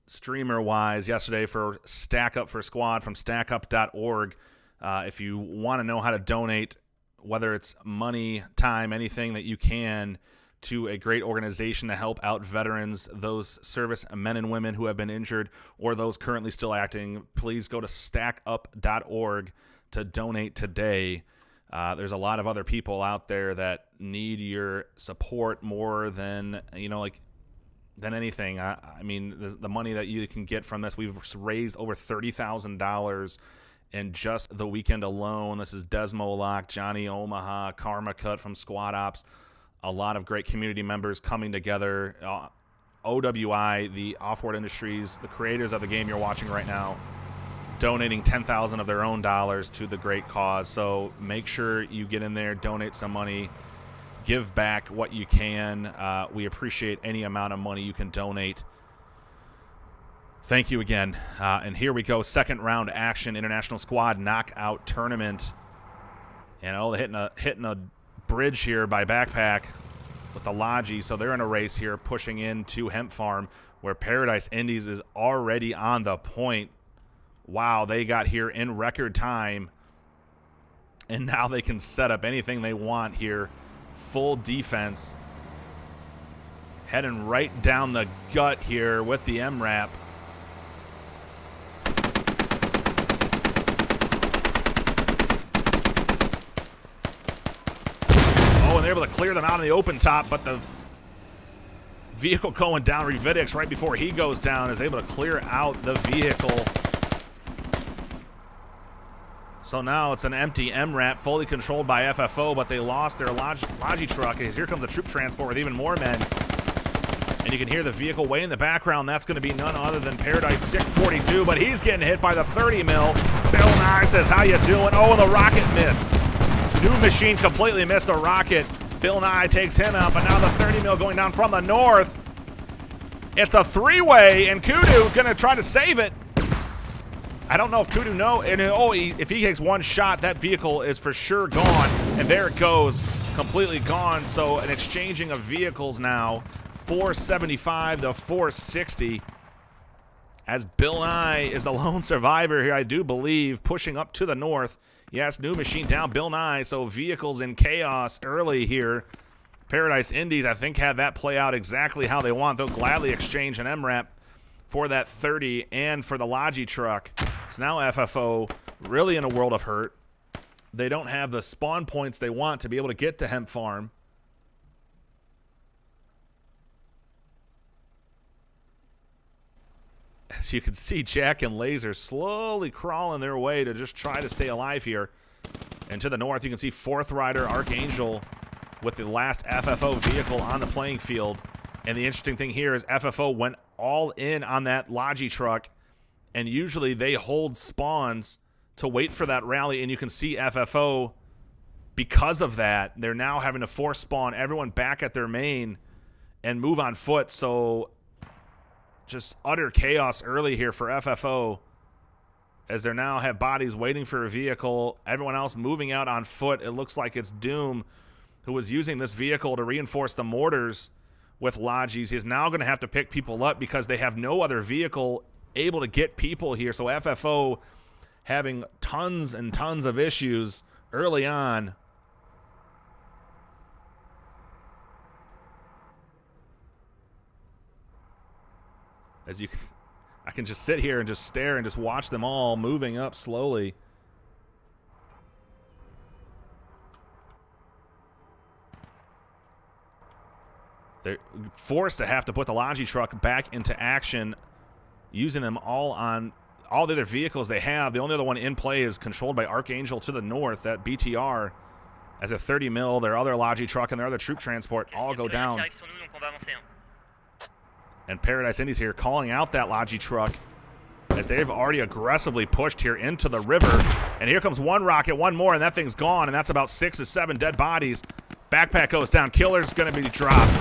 streamer-wise yesterday for Stack Up for Squad from stackup.org. If you want to know how to donate, whether it's money, time, anything that you can, to a great organization to help out veterans, those service men and women who have been injured, or those currently still acting, please go to stackup.org to donate today. There's a lot of other people out there that need your support more than, than anything. I mean, the money that you can get from this, we've raised over $30,000 in just the weekend alone. This is Desmo Lock, Johnny Omaha, Karma Cut from Squad Ops. a lot of great community members coming together. OWI, the Offboard Industries, the creators of the game you're watching right now, donating $10,000 of their own dollars to the great cause. So make sure you get in there, donate some money, give back what you can. We appreciate any amount of money you can donate. Thank you again. And here we go, second round action, International Squad Knockout Tournament. And hitting a bridge here by Backpack with the Logi, so they're in a race here, pushing into Hemp Farm, where Para+Indies is already on the point. Wow, they got here in record time, and now they can set up anything they want here. Full defense. Heading right down the gut here with the MRAP. Oh, and they're able to clear them out in the open top, but the vehicle going down, Revidix, right before he goes down, is able to clear out the vehicle. So now it's an empty MRAP, fully controlled by FFO, but they lost their Logi truck. As here comes the troop transport with even more men. And you can hear the vehicle way in the background. That's going to be none other than Paradise Sick 42, but he's getting hit by the 30 mil. Bill Nye says, how you doing? Oh, and the rocket missed. New Machine completely missed a rocket. Bill Nye takes him out, but now the 30 mil going down from the north. It's a three-way, and Kudu going to try to save it. I don't know if Kudu knows. And if he takes one shot, that vehicle is for sure gone. And there it goes, completely gone. So an exchanging of vehicles now, 475 to 460. As Bill Nye is the lone survivor here, I do believe, pushing up to the north. Yes, New Machine down, Bill Nye. So vehicles in chaos early here. Para+Indies, I think, had that play out exactly how they want. They'll gladly exchange an MRAP for that 30 and for the Logi truck. So now FFO really in a world of hurt. They don't have the spawn points they want to be able to get to Hemp Farm. As you can see, Jack and Laser slowly crawling their way to just try to stay alive here. And to the north, you can see Fourth Rider, Archangel, with the last FFO vehicle on the playing field. And the interesting thing here is FFO went all in on that Logi truck, and usually they hold spawns to wait for that rally, and you can see FFO, because of that, they're now having to force spawn everyone back at their main and move on foot. So just utter chaos early here for FFO, as they now have bodies waiting for a vehicle, everyone else moving out on foot. It looks like it's Doom, who was using this vehicle to reinforce the mortars with Logis. He's now going to have to pick people up because they have no other vehicle able to get people here. So FFO having tons and tons of issues early on. As I can just sit here and just stare and just watch them all moving up slowly. They're forced to have to put the Logi truck back into action, using them all on all the other vehicles they have. The only other one in play is controlled by Archangel to the north, that BTR, as a 30 mil. Their other Logi truck and their other troop transport all go down. And Para+Indies here calling out that Logi truck, as they've already aggressively pushed here into the river. And here comes one rocket, one more, and that thing's gone. And that's about 6 to 7 dead bodies. Backpack goes down. Killer's going to be dropped.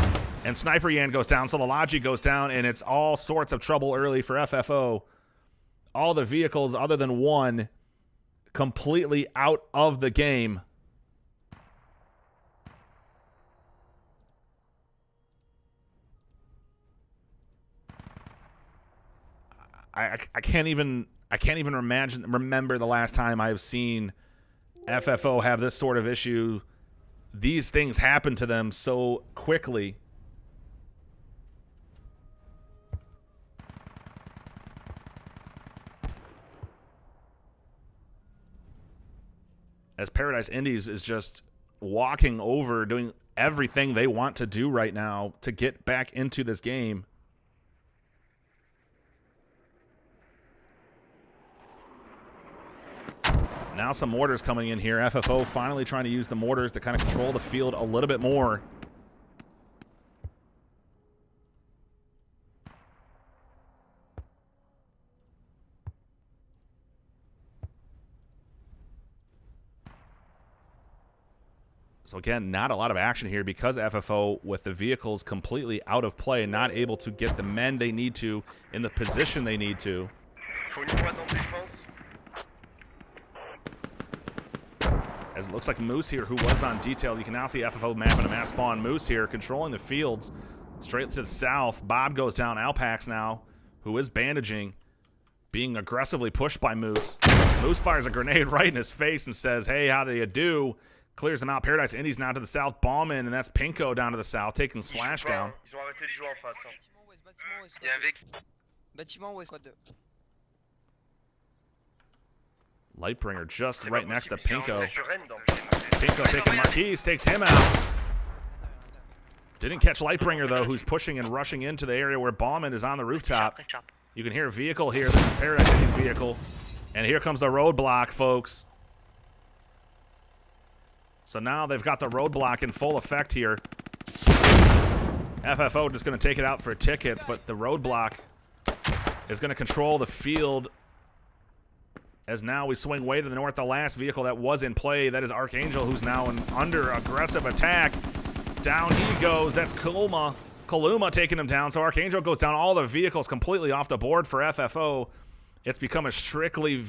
And Sniper Yan goes down, so the Logi goes down, and it's all sorts of trouble early for FFO. All the vehicles other than one completely out of the game. I can't even remember the last time I've seen FFO have this sort of issue. These things happen to them so quickly. As Para+Indies is just walking over, doing everything they want to do right now to get back into this game. Now some mortars coming in here. FFO finally trying to use the mortars to kind of control the field a little bit more. So again, not a lot of action here because FFO, with the vehicles completely out of play, not able to get the men they need to in the position they need to. As it looks like Moose here, who was on detail, you can now see FFO mapping a mass spawn. Moose here controlling the fields straight to the south. Bob goes down. Alpax now, who is bandaging, being aggressively pushed by Moose. Moose fires a grenade right in his face and says, hey, how do you do? Clears them out. Para+Indies now to the south. Ballman, and that's Pinko down to the south, taking Slash down. Lightbringer just right next to Pinko. Pinko taking Marquise, takes him out. Didn't catch Lightbringer, though, who's pushing and rushing into the area where Ballman is on the rooftop. You can hear a vehicle here. This is Para+Indies' vehicle. And here comes the roadblock, folks. So now they've got the roadblock in full effect here. FFO just going to take it out for tickets, but the roadblock is going to control the field. As now we swing way to the north. The last vehicle that was in play, that is Archangel, who's now under aggressive attack. Down he goes. That's Kaluma taking him down. So Archangel goes down. All the vehicles completely off the board for FFO. It's become a strictly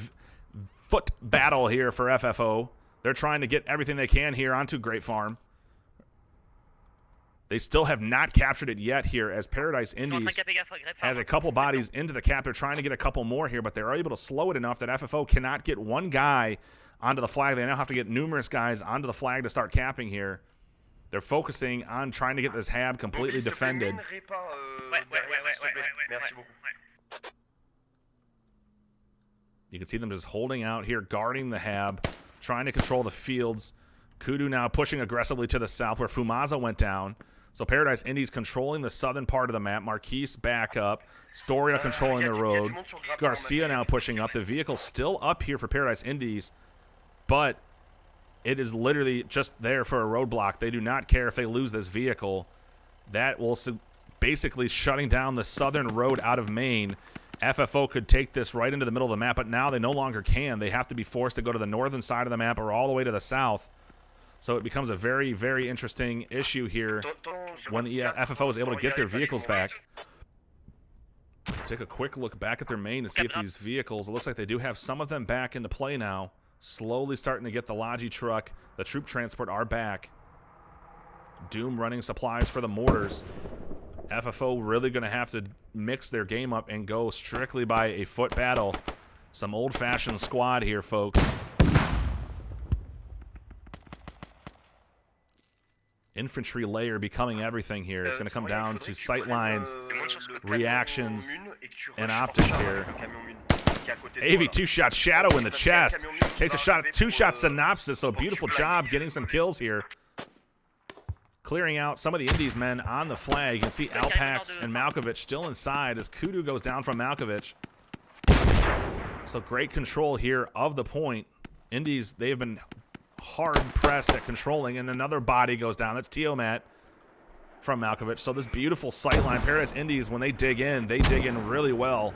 foot battle here for FFO. They're trying to get everything they can here onto Great Farm. They still have not captured it yet here, as Para+Indies has a couple bodies into the cap. They're trying to get a couple more here, but they're able to slow it enough that FFO cannot get one guy onto the flag. They now have to get numerous guys onto the flag to start capping here. They're focusing on trying to get this hab completely defended. You can see them just holding out here, guarding the hab, trying to control the fields. Kudu now pushing aggressively to the south where Fumaza went down. So Para+Indies controlling the southern part of the map. Marquise back up. Storia controlling the road. Garcia now pushing up. The vehicle's still up here for Para+Indies, but it is literally just there for a roadblock. They do not care if they lose this vehicle. That will basically shutting down the southern road out of Maine. FFO could take this right into the middle of the map, but now they no longer can. They have to be forced to go to the northern side of the map or all the way to the south. So it becomes a very, very interesting issue here when FFO is able to get their vehicles back. Take a quick look back at their main to see if these vehicles, it looks like they do have some of them back into play now. Slowly starting to get the Logi truck, the troop transport are back. Doom running supplies for the mortars. FFO really going to have to mix their game up and go strictly by a foot battle. Some old-fashioned squad here, folks. Infantry layer becoming everything here. It's going to come down to sight lines, reactions, and optics here. AV two-shot Shadow in the chest. Takes a shot, two-shot Synopsis, so beautiful job getting some kills here. Clearing out some of the Indies men on the flag. You can see Alpax and Malkovich still inside as Kudu goes down from Malkovich. So great control here of the point. Indies, they've been hard pressed at controlling, and another body goes down. That's Tiomat from Malkovich. So this beautiful sightline. Para+Indies, when they dig in really well.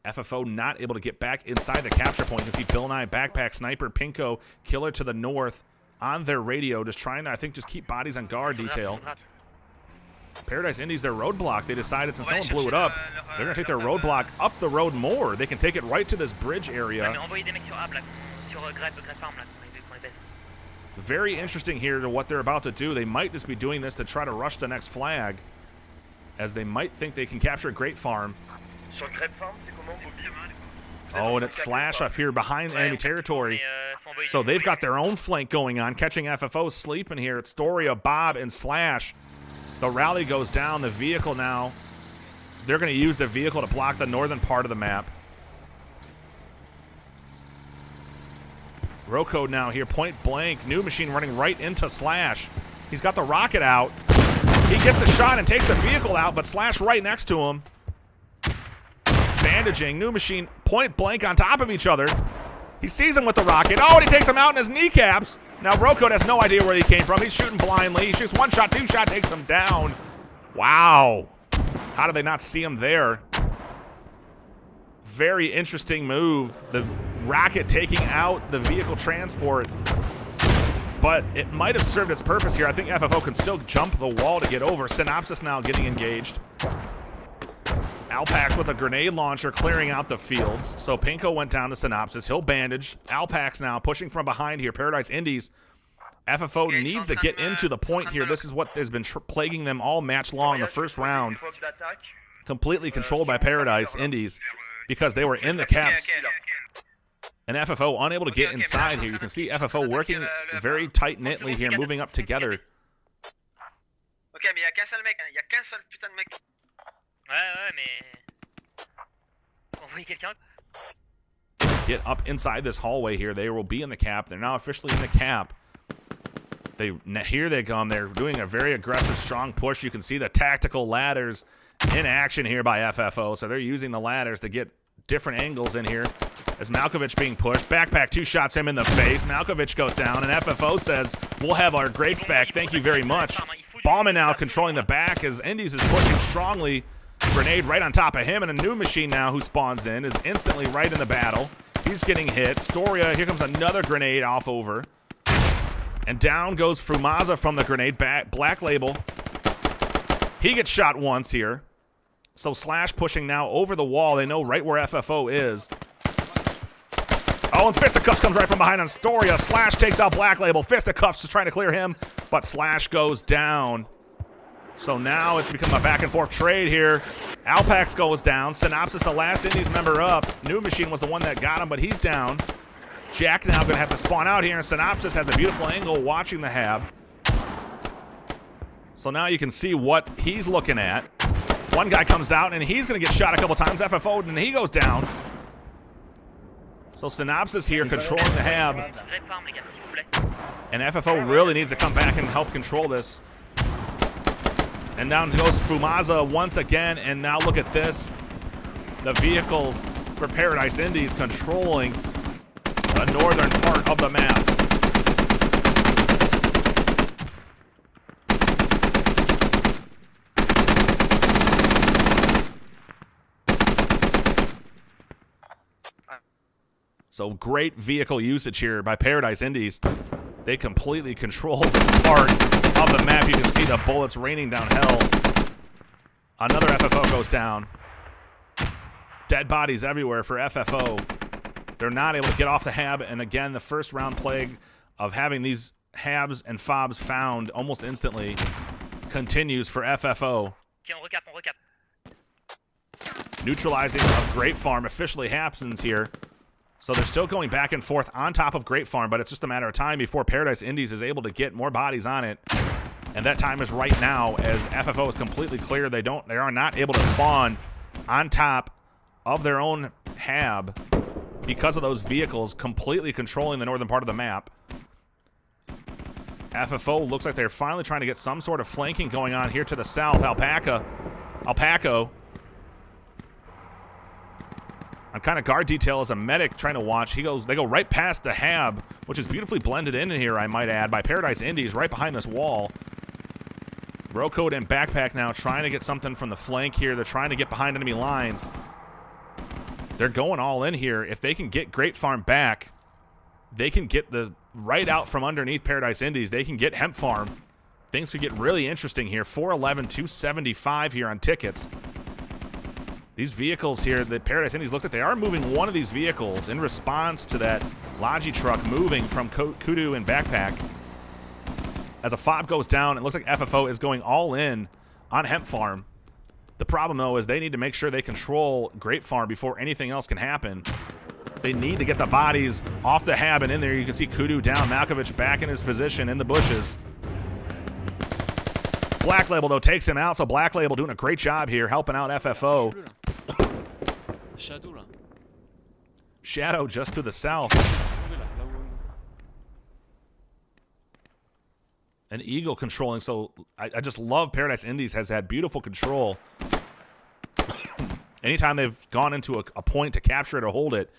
FFO not able to get back inside the capture point. You can see Bill Nye, Backpack, Sniper, Pinko, Killer to the north on their radio, just trying to, I think, just keep bodies on guard detail. Para+Indies, their roadblock, they decided since no one blew it up, they're going to take their roadblock up the road more. They can take it right to this bridge area. Very interesting here to what they're about to do. They might just be doing this to try to rush the next flag, as they might think they can capture Great Farm. Oh, and it's Slash up here behind enemy territory. So they've got their own flank going on, catching FFO sleeping here. It's Storia, Bob, and Slash. The rally goes down. The vehicle now, they're going to use the vehicle to block the northern part of the map. Rocode now here, point blank. New Machine running right into Slash. He's got the rocket out. He gets the shot and takes the vehicle out, but Slash right next to him. Bandaging. New Machine point blank on top of each other. He sees him with the rocket. Oh, and he takes him out in his kneecaps. Now Rocode has no idea where he came from. He's shooting blindly. He shoots one shot, two shot, takes him down. Wow. How did they not see him there? Very interesting move. The rocket taking out the vehicle transport. But it might have served its purpose here. I think FFO can still jump the wall to get over. Synopsis now getting engaged. Alpax with a grenade launcher clearing out the fields. So Pinko went down to Synopsis. He'll bandage. Alpax now pushing from behind here. Para+Indies. FFO needs to get into the point here. This is what has been plaguing them all match long. The first round completely controlled by Para+Indies because they were in the caps. And FFO unable to get inside here. You can see FFO working very tight-knitly here, moving up together. Ok, mais y'a qu'un seul mec, hein. Y'a qu'un seul putain de mec. Ouais, mais... Envoyez quelqu'un. Get up inside this hallway here. They will be in the cap. They're now officially in the cap. Here they come. They're doing a very aggressive, strong push. You can see the tactical ladders in action here by FFO. So they're using the ladders to get different angles in here. As Malkovich being pushed. Backpack 2 shots him in the face. Malkovich goes down, and FFO says, we'll have our grapes back. Thank you very much. Bauman now controlling the back as Indies is pushing strongly. Grenade right on top of him, and a new machine now who spawns in is instantly right in the battle. He's getting hit. Storia, here comes another grenade off over. And down goes Frumaza from the grenade. Black Label. He gets shot once here. So Slash pushing now over the wall. They know right where FFO is. Oh, and Fisticuffs comes right from behind on Storia. Slash takes out Black Label. Fisticuffs is trying to clear him, but Slash goes down. So now it's become a back-and-forth trade here. Alpax goes down. Synopsis, the last Indies member up. New Machine was the one that got him, but he's down. Jack now going to have to spawn out here, and Synopsis has a beautiful angle watching the hab. So now you can see what he's looking at. One guy comes out, and he's going to get shot a couple times. FFO, and he goes down. So Synopsis here controlling the hab. And FFO really needs to come back and help control this. And down goes Frumaza once again, and now look at this. The vehicles for Para+Indies controlling the northern part of the map. So great vehicle usage here by Para+Indies. They completely control this part of the map. You can see the bullets raining down hell. Another FFO goes down. Dead bodies everywhere for FFO. They're not able to get off the hab, and again, the first round plague of having these habs and fobs found almost instantly continues for FFO. Neutralizing of Great Farm officially happens here. So they're still going back and forth on top of Great Farm, but it's just a matter of time before Para+Indies is able to get more bodies on it. And that time is right now as FFO is completely clear. They are not able to spawn on top of their own hab because of those vehicles completely controlling the northern part of the map. FFO looks like they're finally trying to get some sort of flanking going on here to the south. Alpaco on kind of guard detail as a medic trying to watch. They go right past the hab, which is beautifully blended in here, I might add, by Para+Indies right behind this wall. Rocode and Backpack now trying to get something from the flank here. They're trying to get behind enemy lines. They're going all in here. If they can get Great Farm back, they can get the right out from underneath Para+Indies. They can get Hemp Farm. Things could get really interesting here. 411, 275 here on tickets. These vehicles here that Para+Indies looked at, they are moving one of these vehicles in response to that Logi truck moving from Kudu and Backpack. As a fob goes down, it looks like FFO is going all in on Hemp Farm. The problem, though, is they need to make sure they control Great Farm before anything else can happen. They need to get the bodies off the hab and in there. You can see Kudu down, Malkovich back in his position in the bushes. Black Label, though, takes him out, so Black Label doing a great job here, helping out FFO. Shadow just to the south. An Eagle controlling, so I just love Para+Indies has had beautiful control. Anytime they've gone into a point to capture it or hold it,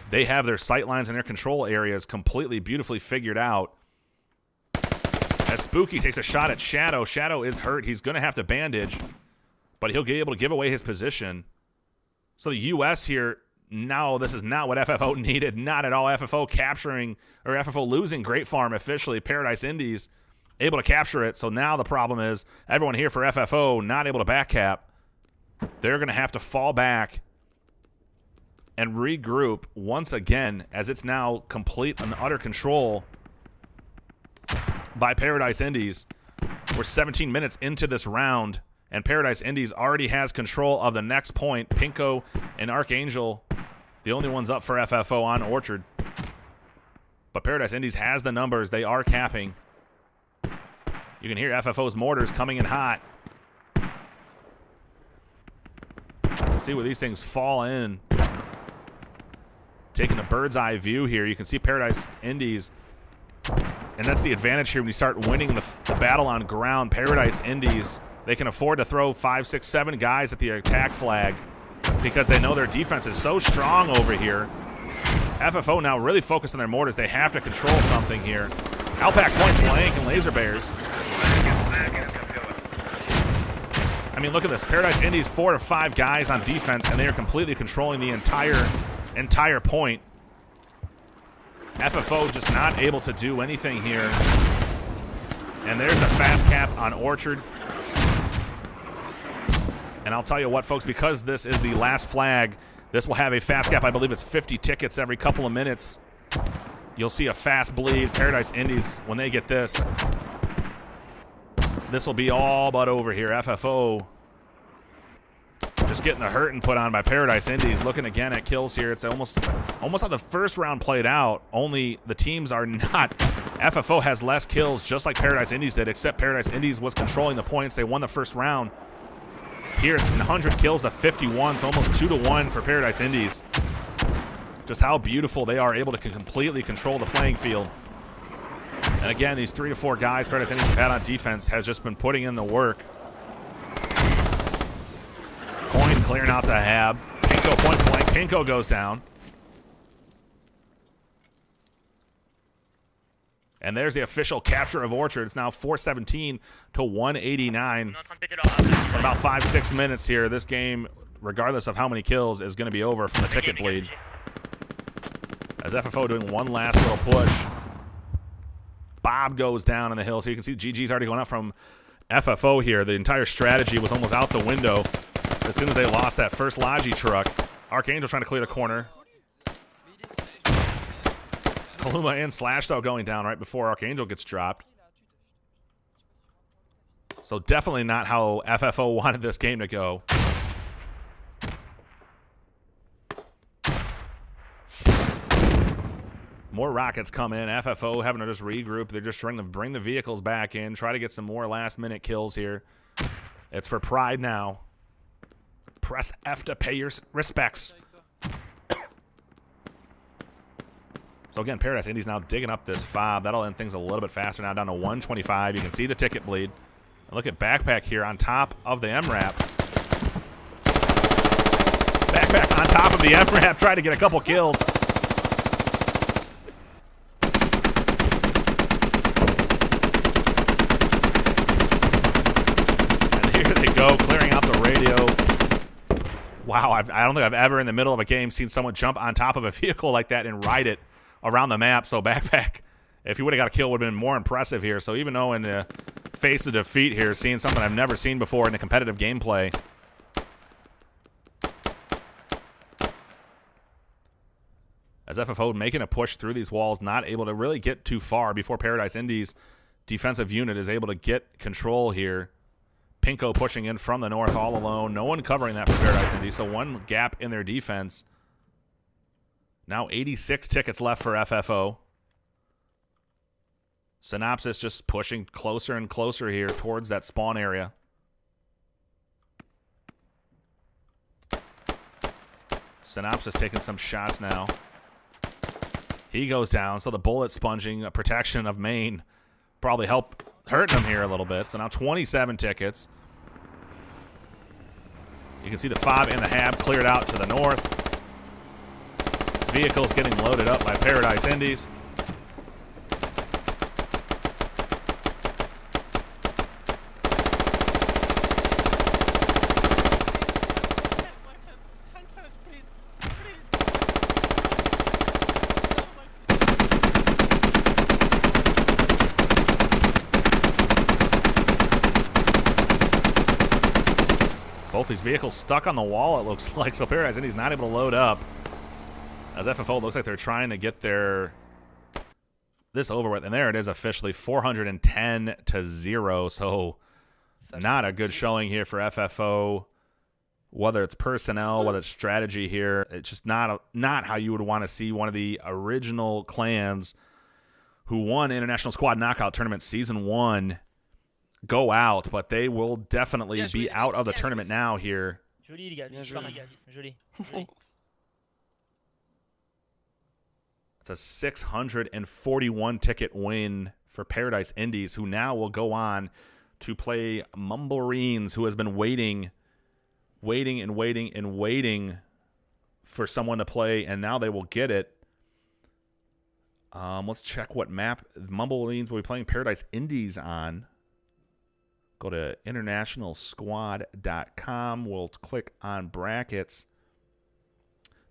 they have their sight lines and their control areas completely beautifully figured out. As Spooky takes a shot at Shadow. Shadow is hurt. He's going to have to bandage. but he'll be able to give away his position. So the U.S. here, now this is not what FFO needed. Not at all. FFO capturing, or FFO losing Great Farm officially. Para+Indies able to capture it. So now the problem is everyone here for FFO not able to back cap. They're going to have to fall back and regroup once again, as it's now complete and utter control by Para+Indies. We're 17 minutes into this round, and Para+Indies already has control of the next point. Pinko and Archangel, the only ones up for FFO on Orchard. But Para+Indies has the numbers. They are capping. You can hear FFO's mortars coming in hot. Let's see where these things fall in. Taking a bird's eye view here, you can see Para+Indies, and that's the advantage here when you start winning the battle on ground. Para+Indies, they can afford to throw 5, 6, 7 guys at the attack flag because they know their defense is so strong over here. FFO now really focused on their mortars. They have to control something here. Alpac's point blank and laser bears. I mean, look at this. Para+Indies, 4 to 5 guys on defense, and they are completely controlling the entire point. FFO just not able to do anything here. And there's the fast cap on Orchard. And I'll tell you what, folks, because this is the last flag, this will have a fast cap. I believe it's 50 tickets every couple of minutes. You'll see a fast bleed. Para+Indies, when they get this will be all but over here. FFO just getting the hurting put on by Para+Indies. Looking again at kills here. It's almost how the first round played out, only the teams are not. FFO has less kills, just like Para+Indies did, except Para+Indies was controlling the points. They won the first round. Here's 100 kills to 51, so almost 2-1 for Para+Indies. Just how beautiful they are able to completely control the playing field. And again, these 3 to 4 guys Para+Indies have had on defense has just been putting in the work. Coin clearing out to Hab. Pinko point blank. Pinko goes down. And there's the official capture of Orchard. It's now 417 to 189. So about 5-6 minutes here. This game, regardless of how many kills, is going to be over from the ticket bleed. As FFO doing one last little push. Bob goes down in the hill. So you can see GG's already going up from FFO here. The entire strategy was almost out the window as soon as they lost that first Logi truck. Archangel trying to clear the corner. Kaluma and Slashdog going down right before Archangel gets dropped. So definitely not how FFO wanted this game to go. More rockets come in. FFO having to just regroup. They're just trying to bring the vehicles back in, try to get some more last-minute kills here. It's for pride now. Press F to pay your respects. So again, Para+Indies now digging up this fob. That'll end things a little bit faster now, down to 125. You can see the ticket bleed. And look at Backpack here on top of the MRAP. Backpack on top of the MRAP, trying to get a couple kills. And here they go, clearing out the radio. Wow, I don't think I've ever in the middle of a game seen someone jump on top of a vehicle like that and ride it around the map. So Backpack, if he would have got a kill, would have been more impressive here. So even though in the face of defeat here, seeing something I've never seen before in a competitive gameplay. As FFO making a push through these walls, not able to really get too far before Para+Indies defensive unit is able to get control here. Pinko pushing in from the north all alone. No one covering that for Para+Indies, so one gap in their defense. Now 86 tickets left for FFO. Synopsis just pushing closer and closer here towards that spawn area. Synopsis taking some shots now. He goes down, so the bullet sponging protection of Maine probably help hurting him here a little bit. So now 27 tickets. You can see the fob and the hab cleared out to the north. Vehicles getting loaded up by Para+Indies. Both these vehicles stuck on the wall, it looks like. So Para+Indies not able to load up. As FFO looks like they're trying to get this over with. And there it is officially, 410-0. So not a good showing here for FFO. Whether it's personnel, whether it's strategy here, it's just not how you would want to see one of the original clans who won International Squad Knockout Tournament Season 1 go out, but they will definitely be out of the tournament now here. Joli, les gars. Joli. It's a 641 ticket win for Para+Indies, who now will go on to play Mumblerines, who has been waiting for someone to play, and now they will get it. Let's check what map Mumblerines will be playing Para+Indies on. Go to internationalsquad.com. We'll click on brackets.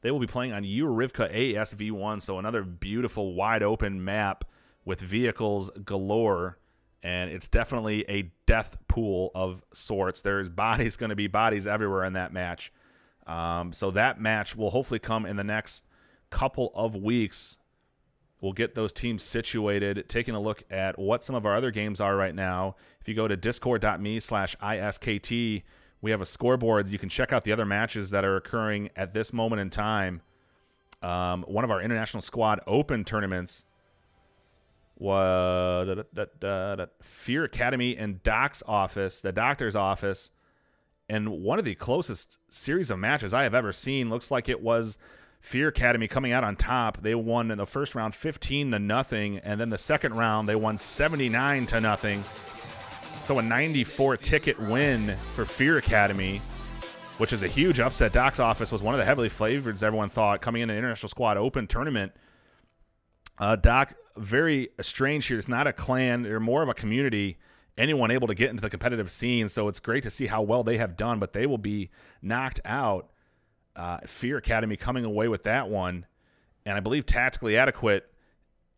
They will be playing on Eurivka ASV1, so another beautiful wide open map with vehicles galore. And it's definitely a death pool of sorts. There's going to be bodies everywhere in that match. So that match will hopefully come in the next couple of weeks. We'll get those teams situated, taking a look at what some of our other games are right now. If you go to discord.me/ISKT, we have a scoreboard. You can check out the other matches that are occurring at this moment in time. One of our International Squad Open tournaments was Fear Academy and Doc's office, the doctor's office, and one of the closest series of matches I have ever seen. Looks like it was Fear Academy coming out on top. They won in the first round 15-0, and then the second round they won 79-0. So a 94 ticket win for Fear Academy, which is a huge upset. Doc's office was one of the heavily favorites, everyone thought, coming in an International Squad Open tournament. Doc, very strange here. It's not a clan. They're more of a community. Anyone able to get into the competitive scene, so it's great to see how well they have done, but they will be knocked out. Fear Academy coming away with that one. And I believe Tactically Adequate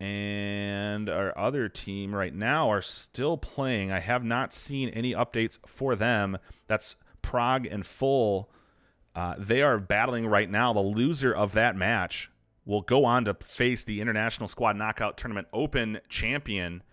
and our other team right now are still playing. I have not seen any updates for them. That's Prague and Full. They are battling right now. The loser of that match will go on to face the International Squad Knockout Tournament Open champion.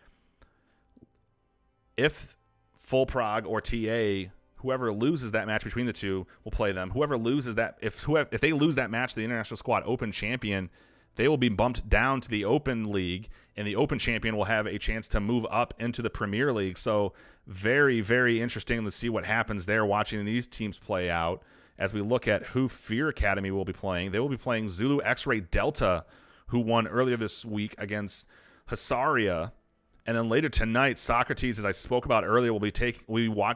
If Full Prague or TA, whoever loses that match between the two, will play them. Whoever loses that, if they lose that match, the International Squad Open champion, they will be bumped down to the Open League, and the Open champion will have a chance to move up into the Premier League. So very, very interesting to see what happens there, watching these teams play out. As we look at who Fear Academy will be playing, they will be playing Zulu X-Ray Delta, who won earlier this week against Hasaria. And then later tonight, Socrates, as I spoke about earlier, will be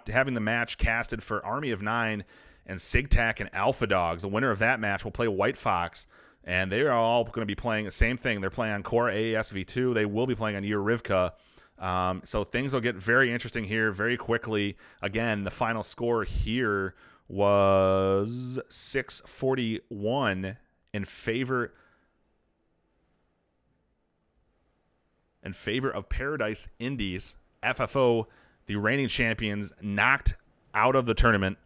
having the match casted for Army of Nine and SIGTAC and Alpha Dogs. The winner of that match will play White Fox, and they are all going to be playing the same thing. They're playing on Chora ASV2. They will be playing on Eurivka. So things will get very interesting here very quickly. Again, the final score here was 641 in favor of Para+Indies. FFO, the reigning champions, knocked out of the tournament.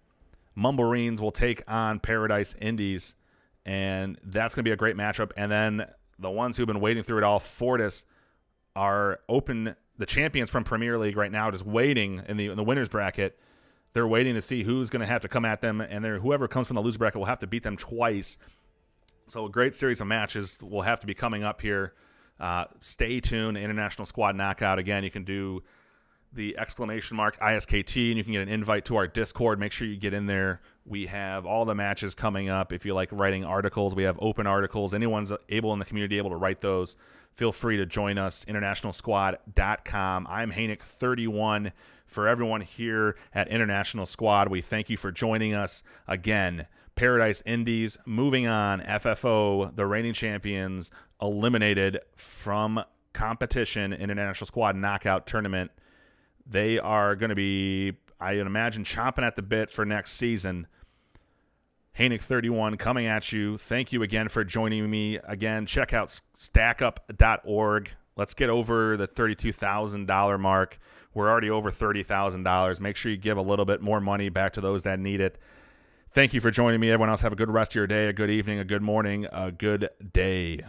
Mumblerines will take on Para+Indies, and that's going to be a great matchup. And then the ones who've been waiting through it all, Fortis, are the champions from Premier League right now, just waiting in the winner's bracket. They're waiting to see who's going to have to come at them, and whoever comes from the loser bracket will have to beat them twice. So a great series of matches will have to be coming up here. Stay tuned. International Squad Knockout. Again, you can do the !ISKT, and you can get an invite to our Discord. Make sure you get in there. We have all the matches coming up. If you like writing articles, we have open articles. Anyone's able in the community able to write those, feel free to join us. Internationalsquad.com. I'm Hanik31. For everyone here at International Squad, we thank you for joining us again. Para+Indies moving on. FFO, the reigning champions, eliminated from competition in International Squad Knockout Tournament. They are going to be, I imagine, chomping at the bit for next season. Hanik31 coming at you. Thank you again for joining me. Again, check out stackup.org. Let's get over the $32,000 mark. We're already over $30,000. Make sure you give a little bit more money back to those that need it. Thank you for joining me. Everyone else have a good rest of your day, a good evening, a good morning, a good day.